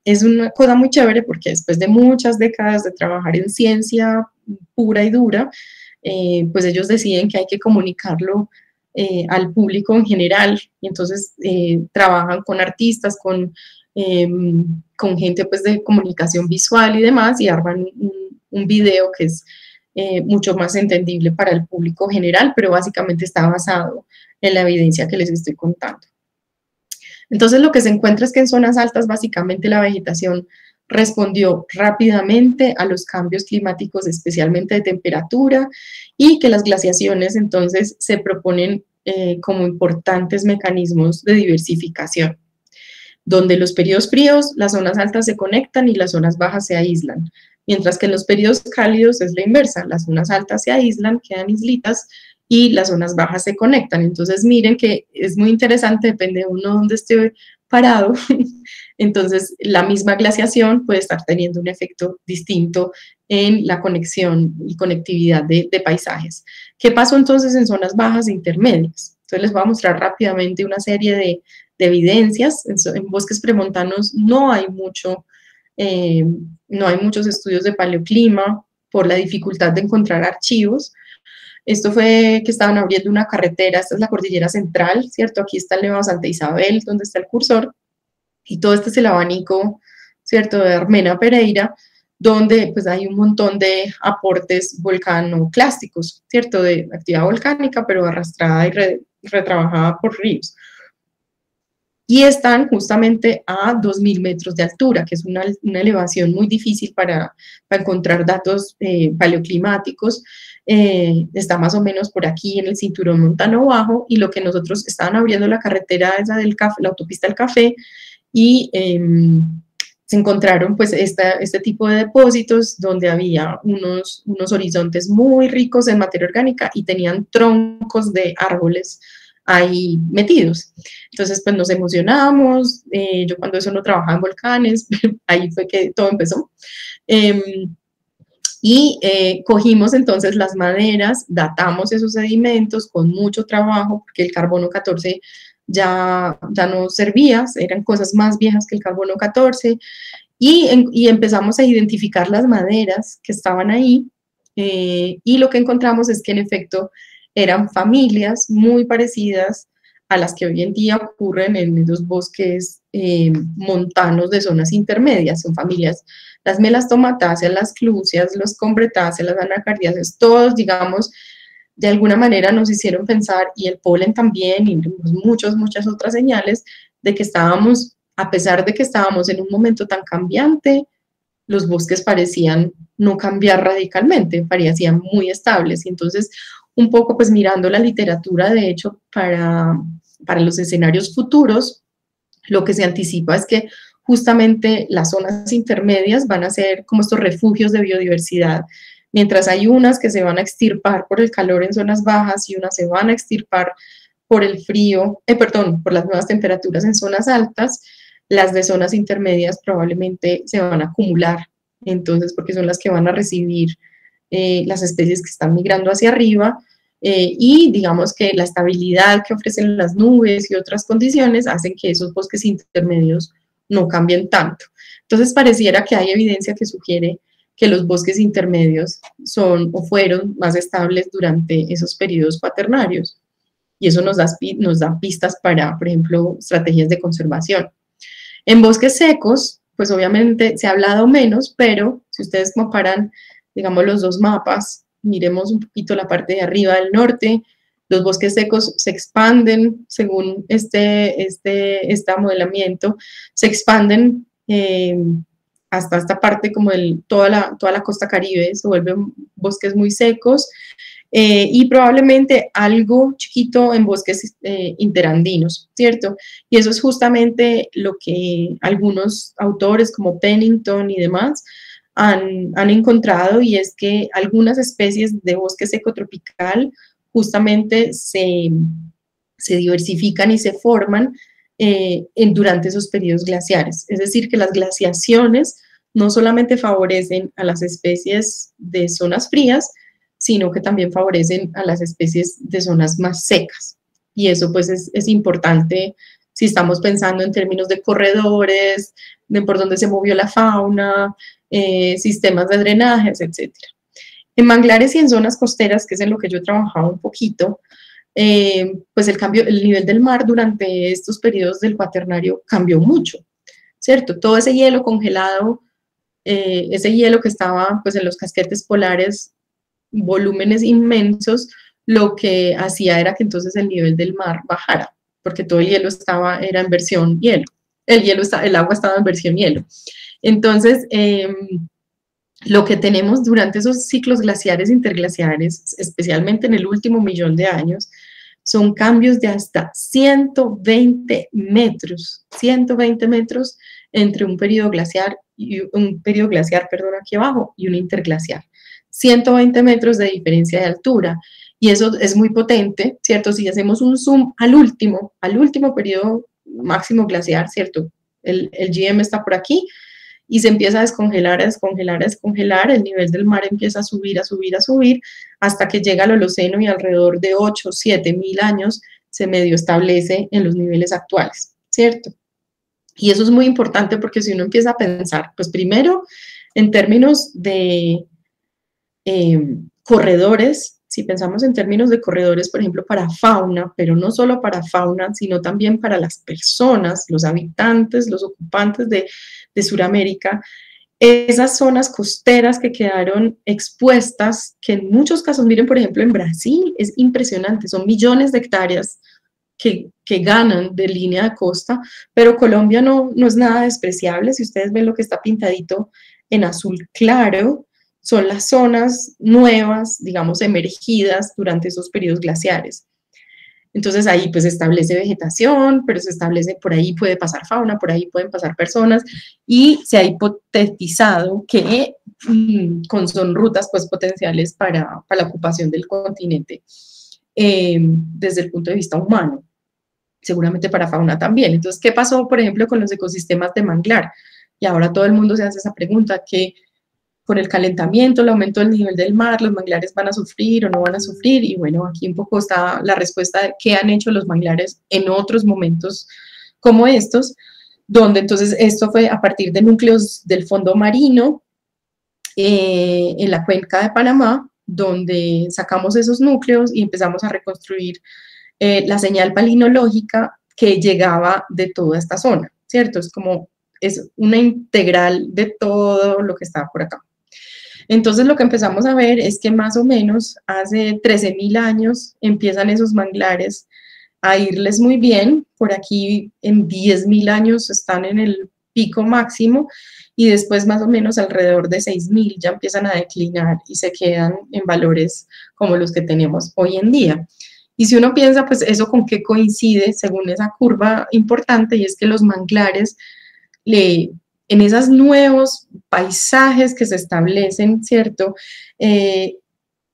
es una cosa muy chévere porque después de muchas décadas de trabajar en ciencia pura y dura, pues ellos deciden que hay que comunicarlo al público en general, y entonces trabajan con artistas, con gente pues, de comunicación visual y demás, y arman un video que es mucho más entendible para el público general, pero básicamente está basado en la evidencia que les estoy contando. Entonces lo que se encuentra es que en zonas altas básicamente la vegetación respondió rápidamente a los cambios climáticos, especialmente de temperatura, y que las glaciaciones entonces se proponen como importantes mecanismos de diversificación, donde en los periodos fríos las zonas altas se conectan y las zonas bajas se aíslan, mientras que en los periodos cálidos es la inversa, las zonas altas se aíslan, quedan islitas, y las zonas bajas se conectan. Entonces miren que es muy interesante, depende de uno donde esté parado, entonces la misma glaciación puede estar teniendo un efecto distinto en la conexión y conectividad de paisajes. ¿Qué pasó entonces en zonas bajas e intermedias? Entonces les voy a mostrar rápidamente una serie de evidencias. En bosques premontanos no hay muchos estudios de paleoclima por la dificultad de encontrar archivos. Esto fue que estaban abriendo una carretera, esta es la cordillera central, ¿cierto? Aquí está el Nevado Santa Isabel, donde está el cursor, y todo este es el abanico, ¿cierto?, de Armena Pereira, donde pues hay un montón de aportes volcanoclásticos, ¿cierto?, de actividad volcánica, pero arrastrada y retrabajada por ríos. y están justamente a 2.000 metros de altura, que es una elevación muy difícil para encontrar datos paleoclimáticos. Está más o menos por aquí en el cinturón montano bajo, y lo que nosotros estaban abriendo la carretera esa del café, la autopista del café, y se encontraron pues este tipo de depósitos donde había unos horizontes muy ricos en materia orgánica y tenían troncos de árboles ahí metidos. Entonces, pues nos emocionamos. Yo cuando eso no trabajaba en volcanes, ahí fue que todo empezó. Cogimos entonces las maderas, datamos esos sedimentos con mucho trabajo, porque el carbono 14 ya no servía, eran cosas más viejas que el carbono 14, y empezamos a identificar las maderas que estaban ahí, y lo que encontramos es que en efecto eran familias muy parecidas a las que hoy en día ocurren en los bosques montanos de zonas intermedias. Son familias, las melastomatáceas, las clusias, los combretáceas, las anacardiáceas, todos, digamos, de alguna manera nos hicieron pensar, y el polen también, y muchas otras señales, de que estábamos, a pesar de que estábamos en un momento tan cambiante, los bosques parecían no cambiar radicalmente, parecían muy estables. Y entonces, un poco pues mirando la literatura, de hecho, para los escenarios futuros, lo que se anticipa es que justamente las zonas intermedias van a ser como estos refugios de biodiversidad, mientras hay unas que se van a extirpar por el calor en zonas bajas y unas se van a extirpar por el frío, por las nuevas temperaturas en zonas altas. Las de zonas intermedias probablemente se van a acumular, entonces, porque son las que van a recibir las especies que están migrando hacia arriba, y digamos que la estabilidad que ofrecen las nubes y otras condiciones hacen que esos bosques intermedios no cambien tanto. Entonces, pareciera que hay evidencia que sugiere que los bosques intermedios son o fueron más estables durante esos periodos cuaternarios, y eso nos da pistas para, por ejemplo, estrategias de conservación. En bosques secos, pues obviamente se ha hablado menos, pero si ustedes comparan, digamos, los dos mapas, miremos un poquito la parte de arriba del norte, los bosques secos se expanden según este modelamiento, se expanden hasta esta parte como toda la costa caribe, se vuelven bosques muy secos, y probablemente algo chiquito en bosques interandinos, ¿cierto? Y eso es justamente lo que algunos autores como Pennington y demás han encontrado, y es que algunas especies de bosque seco tropical justamente se diversifican y se forman durante esos periodos glaciares. Es decir, que las glaciaciones no solamente favorecen a las especies de zonas frías, sino que también favorecen a las especies de zonas más secas. Y eso pues es importante si estamos pensando en términos de corredores, de por dónde se movió la fauna, sistemas de drenajes, etc. En manglares y en zonas costeras, que es en lo que yo he trabajado un poquito, pues el nivel del mar durante estos periodos del cuaternario cambió mucho, ¿cierto? Todo ese hielo congelado, ese hielo que estaba pues en los casquetes polares, volúmenes inmensos, lo que hacía era que entonces el nivel del mar bajara, porque todo el hielo era en versión hielo. El agua estaba en versión hielo. Entonces, lo que tenemos durante esos ciclos glaciares interglaciares, especialmente en el último 1.000.000 de años, son cambios de hasta 120 metros entre un periodo glaciar, aquí abajo, y un interglaciar. 120 metros de diferencia de altura, y eso es muy potente, ¿cierto? Si hacemos un zoom al último periodo máximo glaciar, ¿cierto? El GM está por aquí, y se empieza a descongelar, el nivel del mar empieza a subir, hasta que llega al Holoceno, y alrededor de 8, 7 mil años se medio establece en los niveles actuales, ¿cierto? Y eso es muy importante, porque si uno empieza a pensar, pues primero, en términos de corredores, si pensamos en términos de corredores, por ejemplo, para fauna, pero no solo para fauna, sino también para las personas, los habitantes, los ocupantes de Sudamérica, esas zonas costeras que quedaron expuestas, que en muchos casos, miren, por ejemplo, en Brasil, es impresionante, son millones de hectáreas que ganan de línea de costa, pero Colombia no es nada despreciable. Si ustedes ven lo que está pintadito en azul claro, son las zonas nuevas, digamos, emergidas durante esos periodos glaciares. Entonces ahí pues se establece vegetación, pero se establece, por ahí puede pasar fauna, por ahí pueden pasar personas, y se ha hipotetizado que son rutas pues potenciales para la ocupación del continente desde el punto de vista humano, seguramente para fauna también. Entonces, ¿qué pasó, por ejemplo, con los ecosistemas de manglar? Y ahora todo el mundo se hace esa pregunta, que con el calentamiento, el aumento del nivel del mar, los manglares van a sufrir o no van a sufrir. Y bueno, aquí un poco está la respuesta de qué han hecho los manglares en otros momentos como estos, donde entonces esto fue a partir de núcleos del fondo marino en la cuenca de Panamá, donde sacamos esos núcleos y empezamos a reconstruir la señal palinológica que llegaba de toda esta zona, ¿cierto? Es una integral de todo lo que está por acá. Entonces lo que empezamos a ver es que más o menos hace 13.000 años empiezan esos manglares a irles muy bien. Por aquí en 10.000 años están en el pico máximo y después más o menos alrededor de 6.000 ya empiezan a declinar y se quedan en valores como los que tenemos hoy en día. Y si uno piensa, pues eso con qué coincide según esa curva importante, y es que los manglares en esos nuevos paisajes que se establecen, ¿cierto?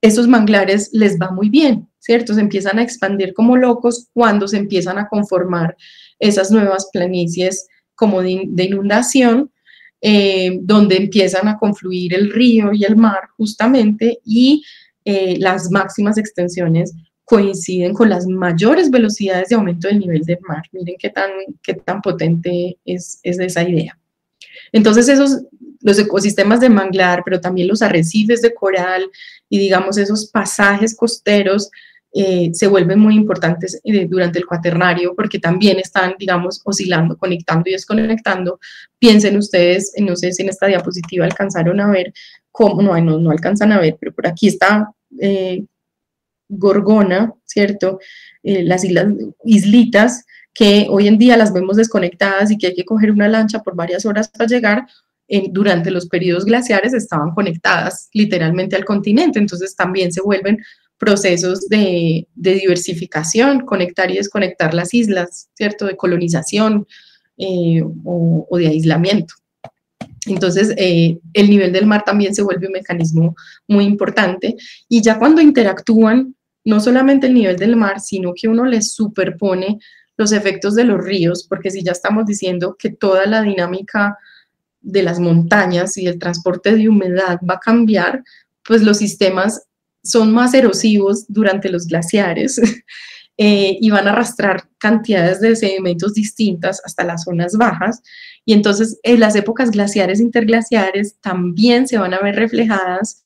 Esos manglares les va muy bien, ¿cierto? Se empiezan a expandir como locos cuando se empiezan a conformar esas nuevas planicies como de inundación, donde empiezan a confluir el río y el mar justamente, y las máximas extensiones coinciden con las mayores velocidades de aumento del nivel del mar. Miren qué tan potente es esa idea. Entonces los ecosistemas de manglar, pero también los arrecifes de coral y digamos esos pasajes costeros se vuelven muy importantes durante el Cuaternario, porque también están, digamos, oscilando, conectando y desconectando. Piensen ustedes, no sé si en esta diapositiva alcanzaron a ver cómo, no alcanzan a ver, pero por aquí está Gorgona, ¿cierto? Las islitas que hoy en día las vemos desconectadas y que hay que coger una lancha por varias horas para llegar, durante los periodos glaciares estaban conectadas literalmente al continente. Entonces también se vuelven procesos de diversificación, conectar y desconectar las islas, ¿cierto? De colonización o de aislamiento. Entonces, el nivel del mar también se vuelve un mecanismo muy importante, y ya cuando interactúan, no solamente el nivel del mar, sino que uno les superpone los efectos de los ríos, porque si ya estamos diciendo que toda la dinámica de las montañas y el transporte de humedad va a cambiar, pues los sistemas son más erosivos durante los glaciares y van a arrastrar cantidades de sedimentos distintas hasta las zonas bajas, y entonces en las épocas glaciares interglaciares también se van a ver reflejadas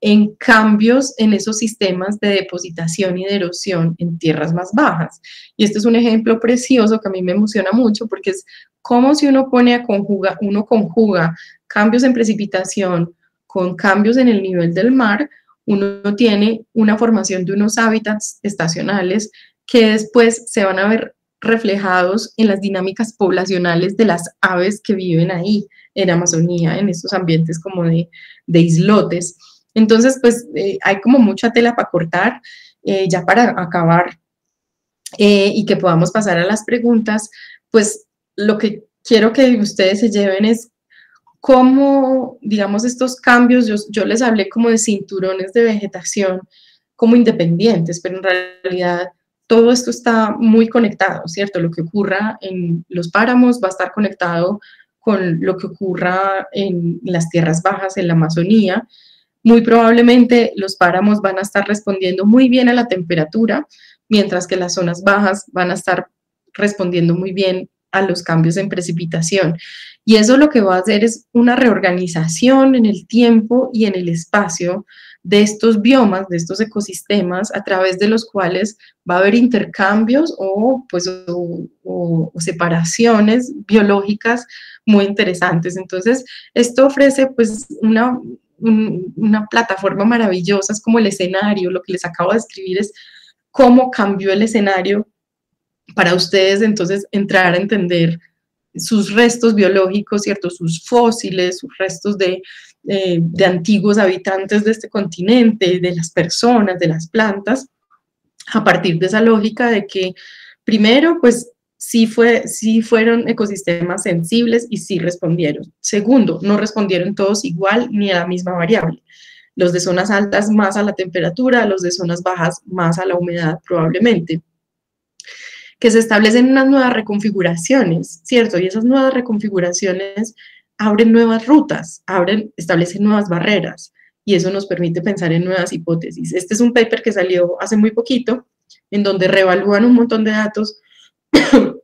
en cambios en esos sistemas de depositación y de erosión en tierras más bajas. Y este es un ejemplo precioso que a mí me emociona mucho, porque es como si uno conjuga cambios en precipitación con cambios en el nivel del mar, uno tiene una formación de unos hábitats estacionales que después se van a ver reflejados en las dinámicas poblacionales de las aves que viven ahí en Amazonía, en estos ambientes como de islotes. Entonces, pues hay como mucha tela para cortar. Ya para acabar y que podamos pasar a las preguntas, pues lo que quiero que ustedes se lleven es cómo, digamos, estos cambios, yo les hablé como de cinturones de vegetación como independientes, pero en realidad todo esto está muy conectado, ¿cierto? Lo que ocurra en los páramos va a estar conectado con lo que ocurra en las tierras bajas, en la Amazonía. Muy probablemente los páramos van a estar respondiendo muy bien a la temperatura, mientras que las zonas bajas van a estar respondiendo muy bien a los cambios en precipitación. Y eso lo que va a hacer es una reorganización en el tiempo y en el espacio de estos biomas, de estos ecosistemas, a través de los cuales va a haber intercambios o separaciones biológicas muy interesantes. Entonces, esto ofrece pues una plataforma maravillosa, es como el escenario. Lo que les acabo de escribir es cómo cambió el escenario para ustedes entonces entrar a entender sus restos biológicos, ¿cierto? Sus fósiles, sus restos de antiguos habitantes de este continente, de las personas, de las plantas, a partir de esa lógica de que, primero, pues sí fueron ecosistemas sensibles y sí respondieron. Segundo, no respondieron todos igual ni a la misma variable. Los de zonas altas más a la temperatura, los de zonas bajas más a la humedad probablemente. Que se establecen unas nuevas reconfiguraciones, ¿cierto? Y esas nuevas reconfiguraciones abren nuevas rutas, establecen nuevas barreras, y eso nos permite pensar en nuevas hipótesis. Este es un paper que salió hace muy poquito, en donde reevalúan un montón de datos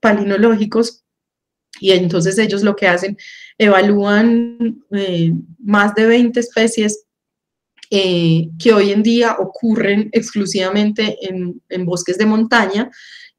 palinológicos, y entonces ellos lo que hacen, evalúan más de 20 especies que hoy en día ocurren exclusivamente en bosques de montaña,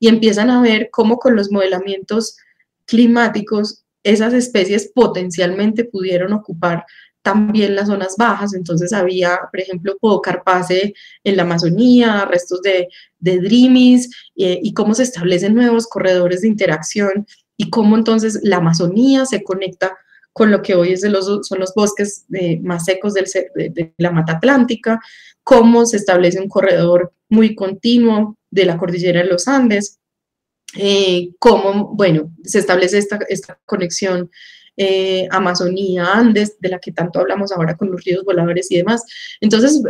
y empiezan a ver cómo con los modelamientos climáticos esas especies potencialmente pudieron ocupar también las zonas bajas. Entonces había, por ejemplo, podocarpace en la Amazonía, restos de drimis, y cómo se establecen nuevos corredores de interacción, y cómo entonces la Amazonía se conecta con lo que hoy son los bosques más secos de la Mata Atlántica, cómo se establece un corredor muy continuo de la cordillera de los Andes, cómo, bueno, se establece esta conexión Amazonía-Andes, de la que tanto hablamos ahora con los ríos voladores y demás. Entonces,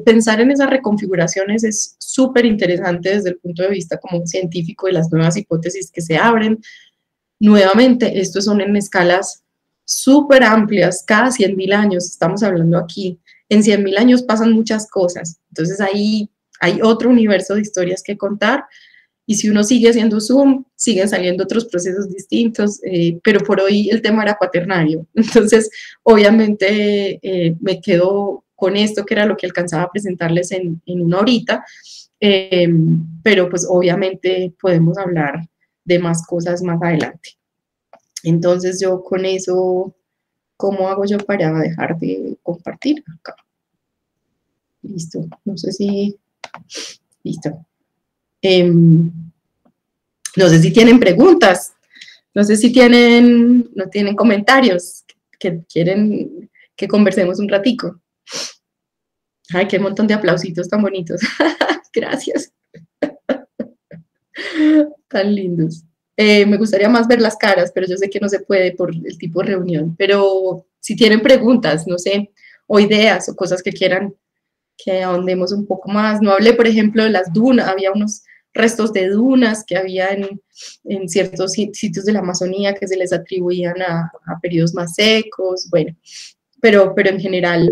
pensar en esas reconfiguraciones es súper interesante desde el punto de vista como científico de las nuevas hipótesis que se abren. Nuevamente, estos son en escalas súper amplias, cada 100.000 años, estamos hablando aquí. En 100.000 años pasan muchas cosas, entonces ahí hay otro universo de historias que contar, y si uno sigue haciendo zoom, siguen saliendo otros procesos distintos, pero por hoy el tema era cuaternario, entonces obviamente me quedo con esto, que era lo que alcanzaba a presentarles en una horita, pero pues obviamente podemos hablar de más cosas más adelante. Entonces yo con eso, ¿cómo hago yo para dejar de compartir acá? Listo, no sé si... Listo. No sé si tienen preguntas, no sé si no tienen comentarios, que quieren que conversemos un ratico. Ay, qué montón de aplausitos tan bonitos. Gracias. Tan lindos. Me gustaría más ver las caras, pero yo sé que no se puede por el tipo de reunión. Pero si tienen preguntas, no sé, o ideas o cosas que quieran que ahondemos un poco más. No hablé, por ejemplo, de las dunas. Había unos restos de dunas que había en ciertos sitios de la Amazonía que se les atribuían a periodos más secos. Bueno, pero en general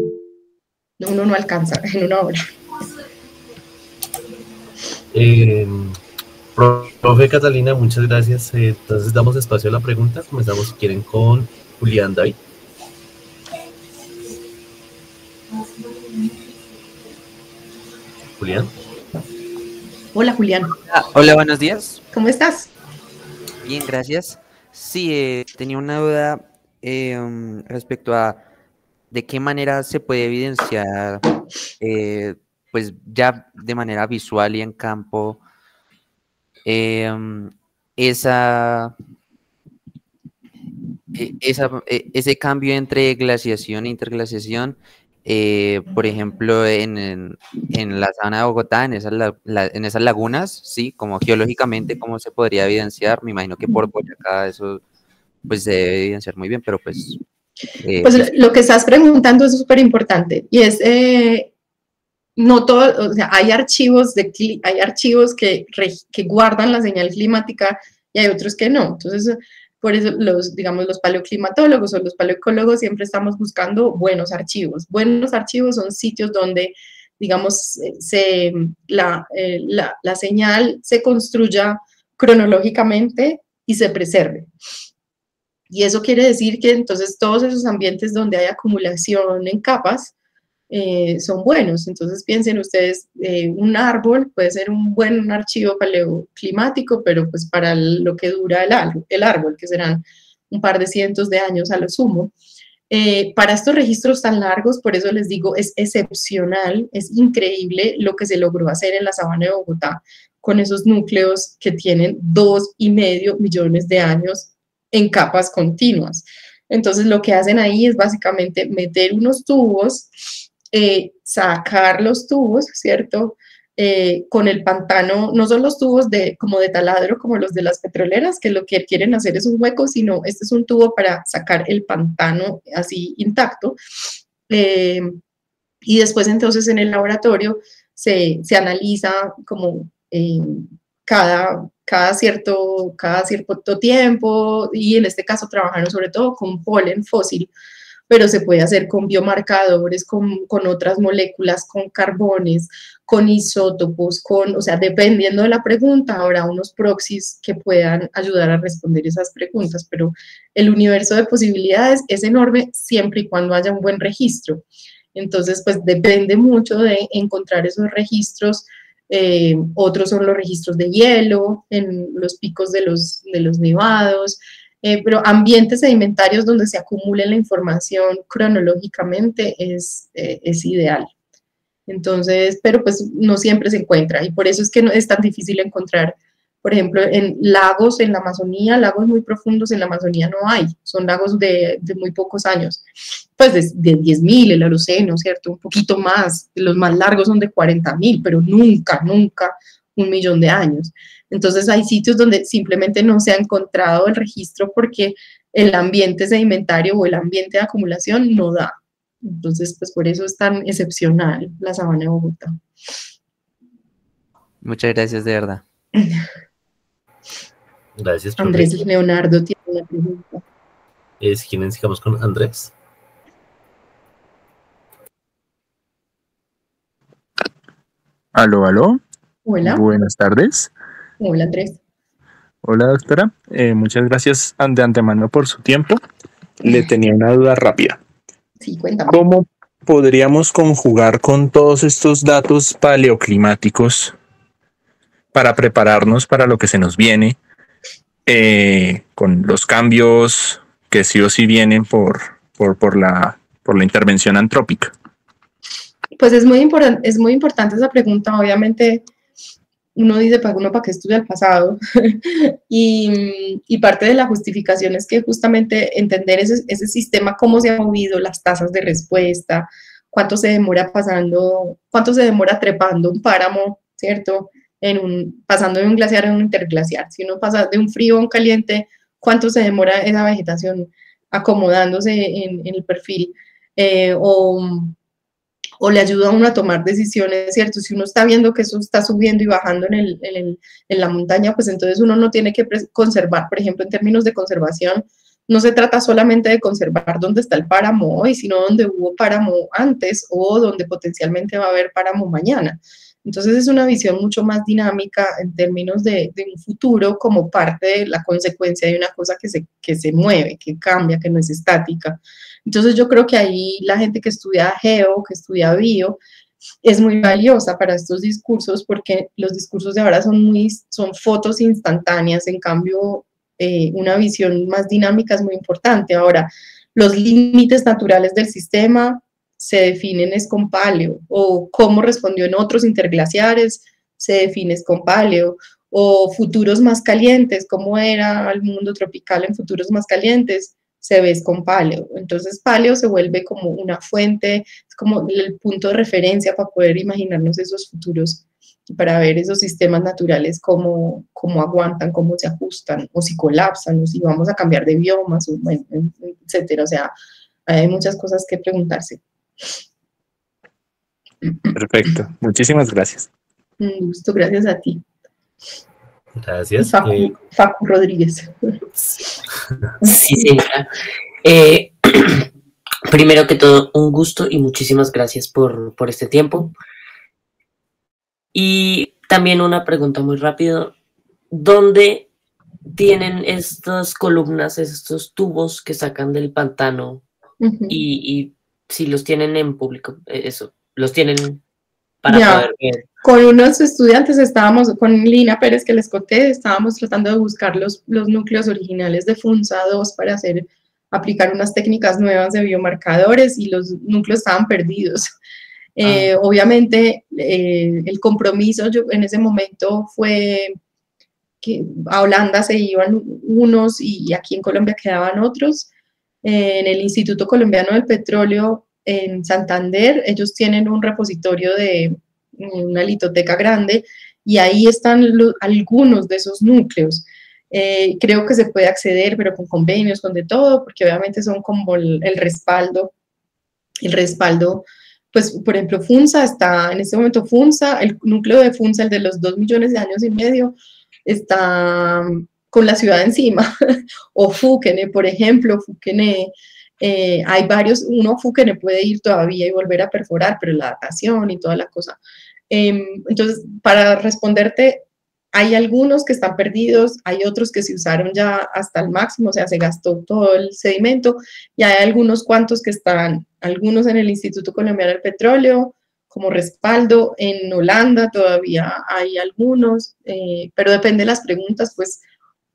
uno no alcanza en una hora. Profe Catalina, muchas gracias. Entonces damos espacio a la pregunta. Comenzamos, si quieren, con Julián David. Julián. Hola, Julián. Hola, buenos días. ¿Cómo estás? Bien, gracias. Sí, tenía una duda respecto a de qué manera se puede evidenciar, pues ya de manera visual y en campo, ese cambio entre glaciación e interglaciación, por ejemplo, en la zona de Bogotá, en esas lagunas, sí, como geológicamente, ¿cómo se podría evidenciar? Me imagino que por Boyacá eso pues se debe evidenciar muy bien, pero pues... pues lo que estás preguntando es súper importante, y es... no todo, o sea, hay archivos que guardan la señal climática y hay otros que no. Entonces, por eso digamos, los paleoclimatólogos o los paleoecólogos siempre estamos buscando buenos archivos. Buenos archivos son sitios donde, digamos, la señal se construya cronológicamente y se preserve. Y eso quiere decir que entonces todos esos ambientes donde hay acumulación en capas, son buenos. Entonces piensen ustedes, un árbol puede ser un buen archivo paleoclimático, pero pues para lo que dura el árbol, que serán un par de cientos de años a lo sumo. Para estos registros tan largos, por eso les digo, es excepcional, es increíble lo que se logró hacer en la sabana de Bogotá, con esos núcleos que tienen 2,5 millones de años en capas continuas. Entonces lo que hacen ahí es básicamente meter unos tubos, sacar los tubos, ¿cierto? Con el pantano, no son los tubos como de taladro como los de las petroleras, que lo que quieren hacer es un hueco, sino este es un tubo para sacar el pantano así intacto. Y después entonces en el laboratorio se analiza como cada cierto tiempo, y en este caso trabajaron sobre todo con polen fósil, pero se puede hacer con biomarcadores, con otras moléculas, con carbones, con isótopos, o sea, dependiendo de la pregunta, habrá unos proxies que puedan ayudar a responder esas preguntas, pero el universo de posibilidades es enorme siempre y cuando haya un buen registro. Entonces, pues depende mucho de encontrar esos registros. Otros son los registros de hielo en los picos de los nevados, pero ambientes sedimentarios donde se acumule la información cronológicamente es ideal. Entonces, pero pues no siempre se encuentra, y por eso es que no, es tan difícil encontrar, por ejemplo, en lagos en la Amazonía, lagos muy profundos en la Amazonía no hay, son lagos de muy pocos años, pues de 10.000, el Holoceno, ¿cierto? Un poquito más, los más largos son de 40.000, pero nunca 1.000.000 de años. Entonces hay sitios donde simplemente no se ha encontrado el registro porque el ambiente sedimentario o el ambiente de acumulación no da. Entonces, pues por eso es tan excepcional la sabana de Bogotá. Muchas gracias, de verdad. Gracias, profe. Andrés Leonardo tiene una pregunta. Si quieren, sigamos con Andrés. Aló, aló. Hola. Buenas tardes. Hola, Andrés. Hola, doctora. Muchas gracias de antemano por su tiempo. Le tenía una duda rápida. Sí, cuéntame. ¿Cómo podríamos conjugar con todos estos datos paleoclimáticos para prepararnos para lo que se nos viene, con los cambios que sí o sí vienen por la intervención antrópica? Pues es muy importante esa pregunta. Obviamente uno dice, ¿para qué estudia el pasado? y parte de la justificación es que justamente entender ese sistema, cómo se han movido las tasas de respuesta, cuánto se demora trepando un páramo, ¿cierto? Pasando de un glaciar a un interglaciar. Si uno pasa de un frío a un caliente, ¿cuánto se demora esa vegetación acomodándose en el perfil? O le ayuda a uno a tomar decisiones, ¿cierto? Si uno está viendo que eso está subiendo y bajando en la montaña, pues entonces uno no tiene que conservar, por ejemplo, en términos de conservación, no se trata solamente de conservar dónde está el páramo hoy, sino donde hubo páramo antes o donde potencialmente va a haber páramo mañana. Entonces es una visión mucho más dinámica en términos de un futuro como parte de la consecuencia de una cosa que se mueve, que cambia, que no es estática. Entonces yo creo que ahí la gente que estudia geo, que estudia bio, es muy valiosa para estos discursos, porque los discursos de ahora son fotos instantáneas. En cambio, una visión más dinámica es muy importante. Ahora, los límites naturales del sistema se definen es con paleo, o cómo respondió en otros interglaciares se define es con paleo, o futuros más calientes, cómo era el mundo tropical en futuros más calientes, se ve con paleo. Entonces paleo se vuelve como una fuente, es como el punto de referencia para poder imaginarnos esos futuros, para ver esos sistemas naturales, cómo aguantan, cómo se ajustan, o si colapsan, o si vamos a cambiar de biomas, bueno, etcétera. O sea, hay muchas cosas que preguntarse. Perfecto. Muchísimas gracias. Un gusto, gracias a ti. Gracias. Facu Rodríguez. Sí, señora. Primero que todo, un gusto y muchísimas gracias por este tiempo. Y también una pregunta muy rápida. ¿Dónde tienen estas columnas, estos tubos que sacan del pantano? Y si los tienen en público, eso, los tienen para poder ver. Con unos estudiantes con Lina Pérez, que les conté, estábamos tratando de buscar los núcleos originales de Funza 2 para aplicar unas técnicas nuevas de biomarcadores, y los núcleos estaban perdidos. Obviamente, el compromiso en ese momento fue que a Holanda se iban unos y aquí en Colombia quedaban otros. En el Instituto Colombiano del Petróleo en Santander, ellos tienen un repositorio de una litoteca grande y ahí están algunos de esos núcleos. Creo que se puede acceder, pero con convenios, con de todo, porque obviamente son como el respaldo. El respaldo, pues, por ejemplo, Funza está, en este momento Funza, el núcleo de Funza, el de los 2 millones de años y medio, está con la ciudad encima. O Fukene, por ejemplo, Fukene, hay varios, Fukene puede ir todavía y volver a perforar, pero la datación y toda la cosa. Entonces, para responderte, hay algunos que están perdidos, hay otros que se usaron ya hasta el máximo, o sea, se gastó todo el sedimento, y hay algunos cuantos que están, algunos en el Instituto Colombiano del Petróleo, como respaldo, en Holanda todavía hay algunos, pero depende de las preguntas, pues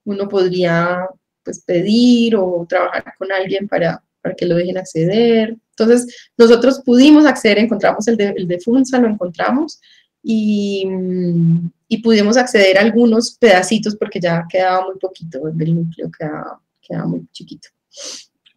uno podría pues, pedir o trabajar con alguien para que lo dejen acceder. Entonces, nosotros pudimos acceder, encontramos el de Funza, lo encontramos, y pudimos acceder a algunos pedacitos porque ya quedaba muy poquito del núcleo, quedaba muy chiquito.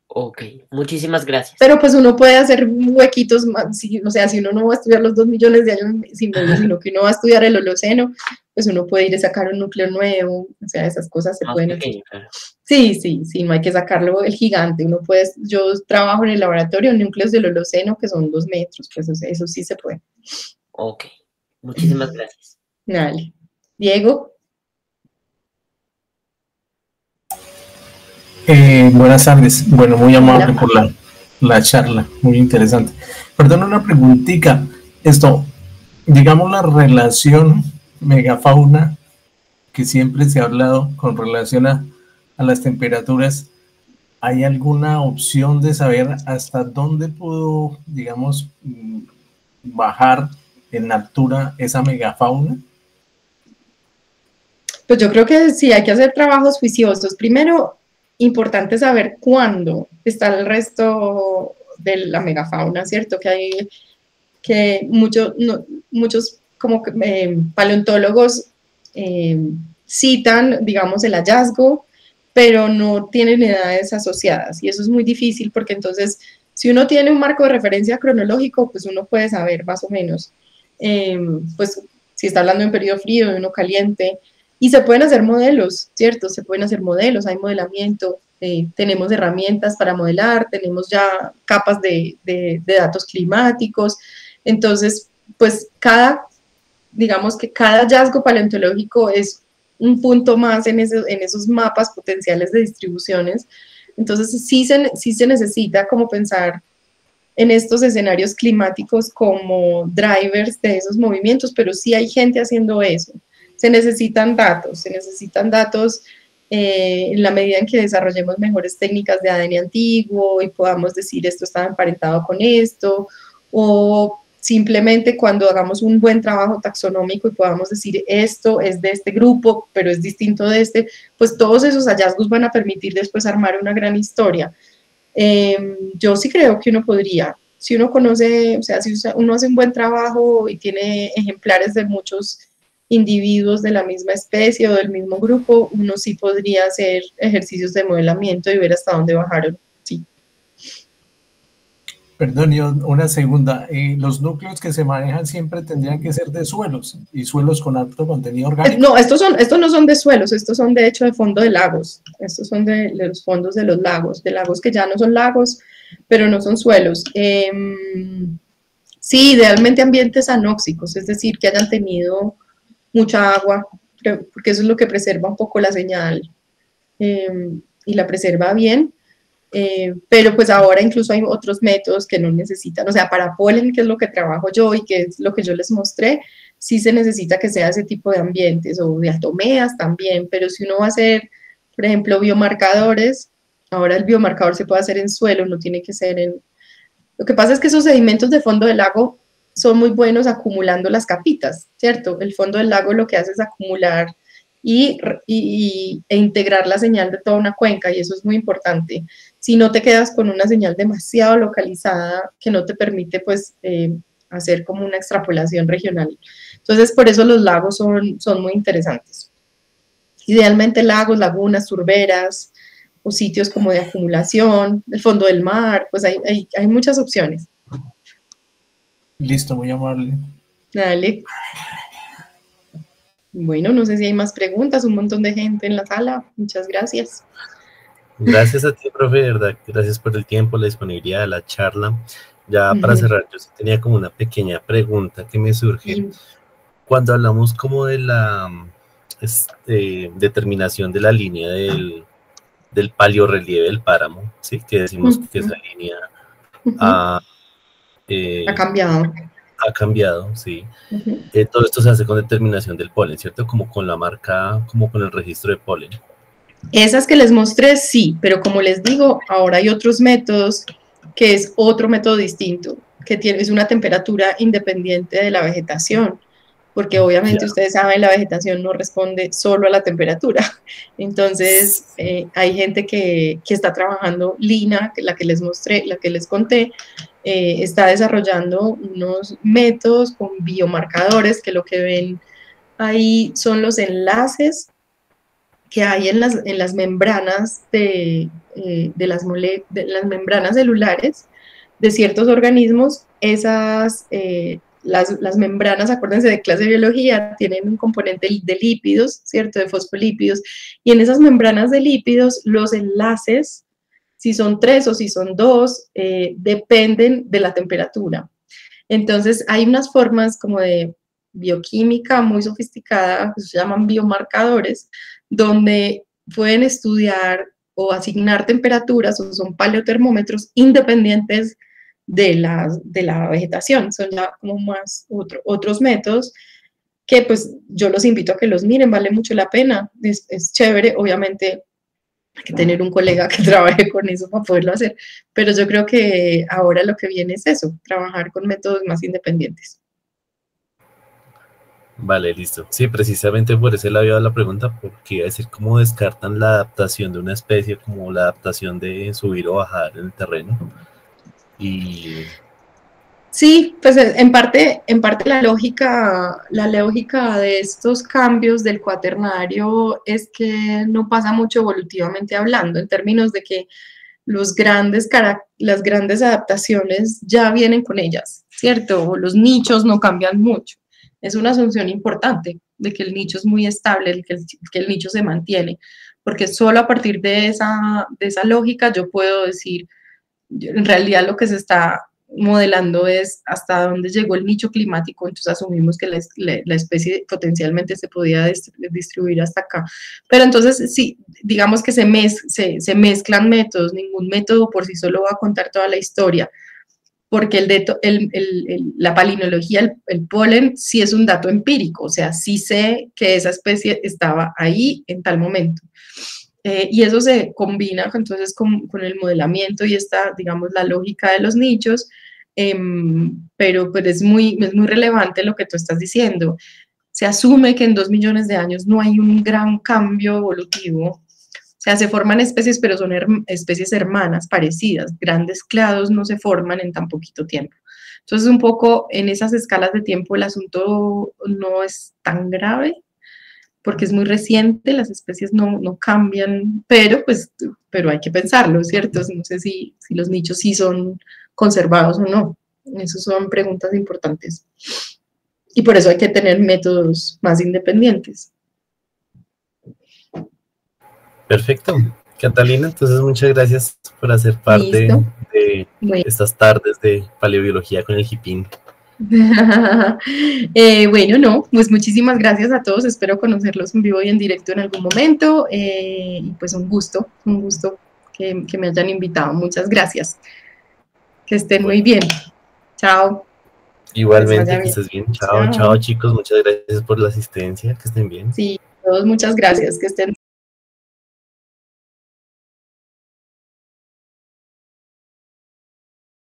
Ok, muchísimas gracias. Pero pues uno puede hacer huequitos, o sea, si uno no va a estudiar los 2 millones de años, sino que uno va a estudiar el Holoceno, pues uno puede ir a sacar un núcleo nuevo, o sea, esas cosas se pueden hacer. Claro. Sí, no hay que sacarlo el gigante, yo trabajo en el laboratorio en núcleos del Holoceno que son 2 metros, pues eso sí se puede. Ok, muchísimas gracias. Dale. Diego. Buenas tardes. Bueno, muy amable por la charla, muy interesante. Perdón, una preguntita. Digamos la relación megafauna que siempre se ha hablado con relación a las temperaturas, ¿hay alguna opción de saber hasta dónde pudo, digamos, bajar en altura esa megafauna? Pues yo creo que sí, hay que hacer trabajos juiciosos. Primero, importante saber cuándo está el resto de la megafauna, ¿cierto? Que muchos como paleontólogos citan, digamos, el hallazgo, pero no tienen edades asociadas, y eso es muy difícil porque entonces, si uno tiene un marco de referencia cronológico, pues uno puede saber más o menos, pues si está hablando de un periodo frío, de uno caliente, y se pueden hacer modelos, ¿cierto? Se pueden hacer modelos, hay modelamiento, tenemos herramientas para modelar, tenemos ya capas de datos climáticos, entonces, pues digamos que cada hallazgo paleontológico es un punto más en esos mapas potenciales de distribuciones, entonces sí se necesita como pensar en estos escenarios climáticos como drivers de esos movimientos, pero sí hay gente haciendo eso. Se necesitan datos en la medida en que desarrollemos mejores técnicas de ADN antiguo y podamos decir esto está emparentado con esto, o simplemente cuando hagamos un buen trabajo taxonómico y podamos decir esto es de este grupo, pero es distinto de este, pues todos esos hallazgos van a permitir después armar una gran historia. Yo sí creo que uno podría, si uno conoce, o sea, si uno hace un buen trabajo y tiene ejemplares de muchos individuos de la misma especie o del mismo grupo, uno sí podría hacer ejercicios de modelamiento y ver hasta dónde bajaron, sí. Perdón, y una segunda, los núcleos que se manejan siempre tendrían que ser de suelos, y suelos con alto contenido orgánico. No, estos no son de suelos, estos son de hecho de fondo de lagos, estos son de los fondos de los lagos, de lagos que ya no son lagos, pero no son suelos. Sí, idealmente ambientes anóxicos, es decir, que hayan tenido mucha agua, porque eso es lo que preserva un poco la señal y la preserva bien, pero pues ahora incluso hay otros métodos que no necesitan, o sea, para polen, que es lo que trabajo yo y que es lo que yo les mostré, sí se necesita que sea ese tipo de ambientes, o diatomeas también, pero si uno va a hacer, por ejemplo, biomarcadores, ahora el biomarcador se puede hacer en suelo, no tiene que ser en... Lo que pasa es que esos sedimentos de fondo del lago son muy buenos acumulando las capitas, ¿cierto? El fondo del lago lo que hace es acumular e integrar la señal de toda una cuenca, y eso es muy importante. Si no te quedas con una señal demasiado localizada que no te permite, pues, hacer como una extrapolación regional. Entonces, por eso los lagos son muy interesantes. Idealmente lagos, lagunas, turberas o sitios como de acumulación, el fondo del mar, pues hay muchas opciones. Listo, muy amable. Dale. Bueno, no sé si hay más preguntas, un montón de gente en la sala. Muchas gracias. Gracias a ti, profe, de verdad. Gracias por el tiempo, la disponibilidad, la charla. Ya para cerrar, yo sí tenía como una pequeña pregunta que me surge. Cuando hablamos como de la determinación de la línea del paleorrelieve del páramo, ¿sí? Que decimos que esa línea ha cambiado. Ha cambiado, sí. Todo esto se hace con determinación del polen, ¿cierto? Como con la marca, como con el registro de polen. Esas que les mostré, sí, pero como les digo, ahora hay otros métodos, que es otro método distinto, que es una temperatura independiente de la vegetación, porque obviamente ustedes saben, la vegetación no responde solo a la temperatura. Entonces, hay gente que está trabajando, Lina, la que les mostré, la que les conté, está desarrollando unos métodos con biomarcadores, que lo que ven ahí son los enlaces que hay en las membranas de las membranas celulares de ciertos organismos. Las membranas, acuérdense de clase de biología, tienen un componente de lípidos, ¿cierto? De fosfolípidos, y en esas membranas de lípidos los enlaces, si son 3 o si son 2, dependen de la temperatura. Entonces, hay unas formas como de bioquímica muy sofisticada, que se llaman biomarcadores, donde pueden estudiar o asignar temperaturas, o son paleotermómetros independientes de la vegetación. Son ya como más otros métodos que pues yo los invito a que los miren, vale mucho la pena, es chévere, obviamente hay que tener un colega que trabaje con eso para poderlo hacer, pero yo creo que ahora lo que viene es eso, trabajar con métodos más independientes. Vale, listo. Sí, precisamente por ese lado iba la pregunta, porque iba a decir cómo descartan la adaptación de una especie, como la adaptación de subir o bajar en el terreno. Y sí, pues en parte la lógica de estos cambios del cuaternario es que no pasa mucho evolutivamente hablando, en términos de que las grandes adaptaciones ya vienen con ellas, ¿cierto? Los nichos no cambian mucho. Es una asunción importante de que el nicho es muy estable, que el nicho se mantiene, porque solo a partir de esa lógica yo puedo decir, en realidad lo que se está modelando es hasta dónde llegó el nicho climático, entonces asumimos que la especie potencialmente se podía distribuir hasta acá. Pero entonces sí, digamos que se mezclan métodos, ningún método por sí solo va a contar toda la historia, porque la palinología, el polen, sí es un dato empírico, o sea, sí sé que esa especie estaba ahí en tal momento. Y eso se combina entonces con el modelamiento y digamos, la lógica de los nichos, pero es muy relevante lo que tú estás diciendo. Se asume que en 2 millones de años no hay un gran cambio evolutivo. O sea, se forman especies, pero son especies hermanas, parecidas. Grandes clados no se forman en tan poquito tiempo. Entonces, un poco en esas escalas de tiempo el asunto no es tan grave, porque es muy reciente, las especies no cambian, pero hay que pensarlo, ¿cierto? No sé si los nichos sí son conservados o no. Esas son preguntas importantes. Y por eso hay que tener métodos más independientes. perfecto. Catalina, entonces muchas gracias por hacer parte de estas tardes de paleobiología con el Jipín. Bueno, no, pues muchísimas gracias a todos, espero conocerlos en vivo y en directo en algún momento, y pues un gusto que me hayan invitado, muchas gracias, que estén muy bien, chao. Igualmente, que estés bien, chao, chao chicos, muchas gracias por la asistencia, que estén bien. Sí, todos muchas gracias, que estén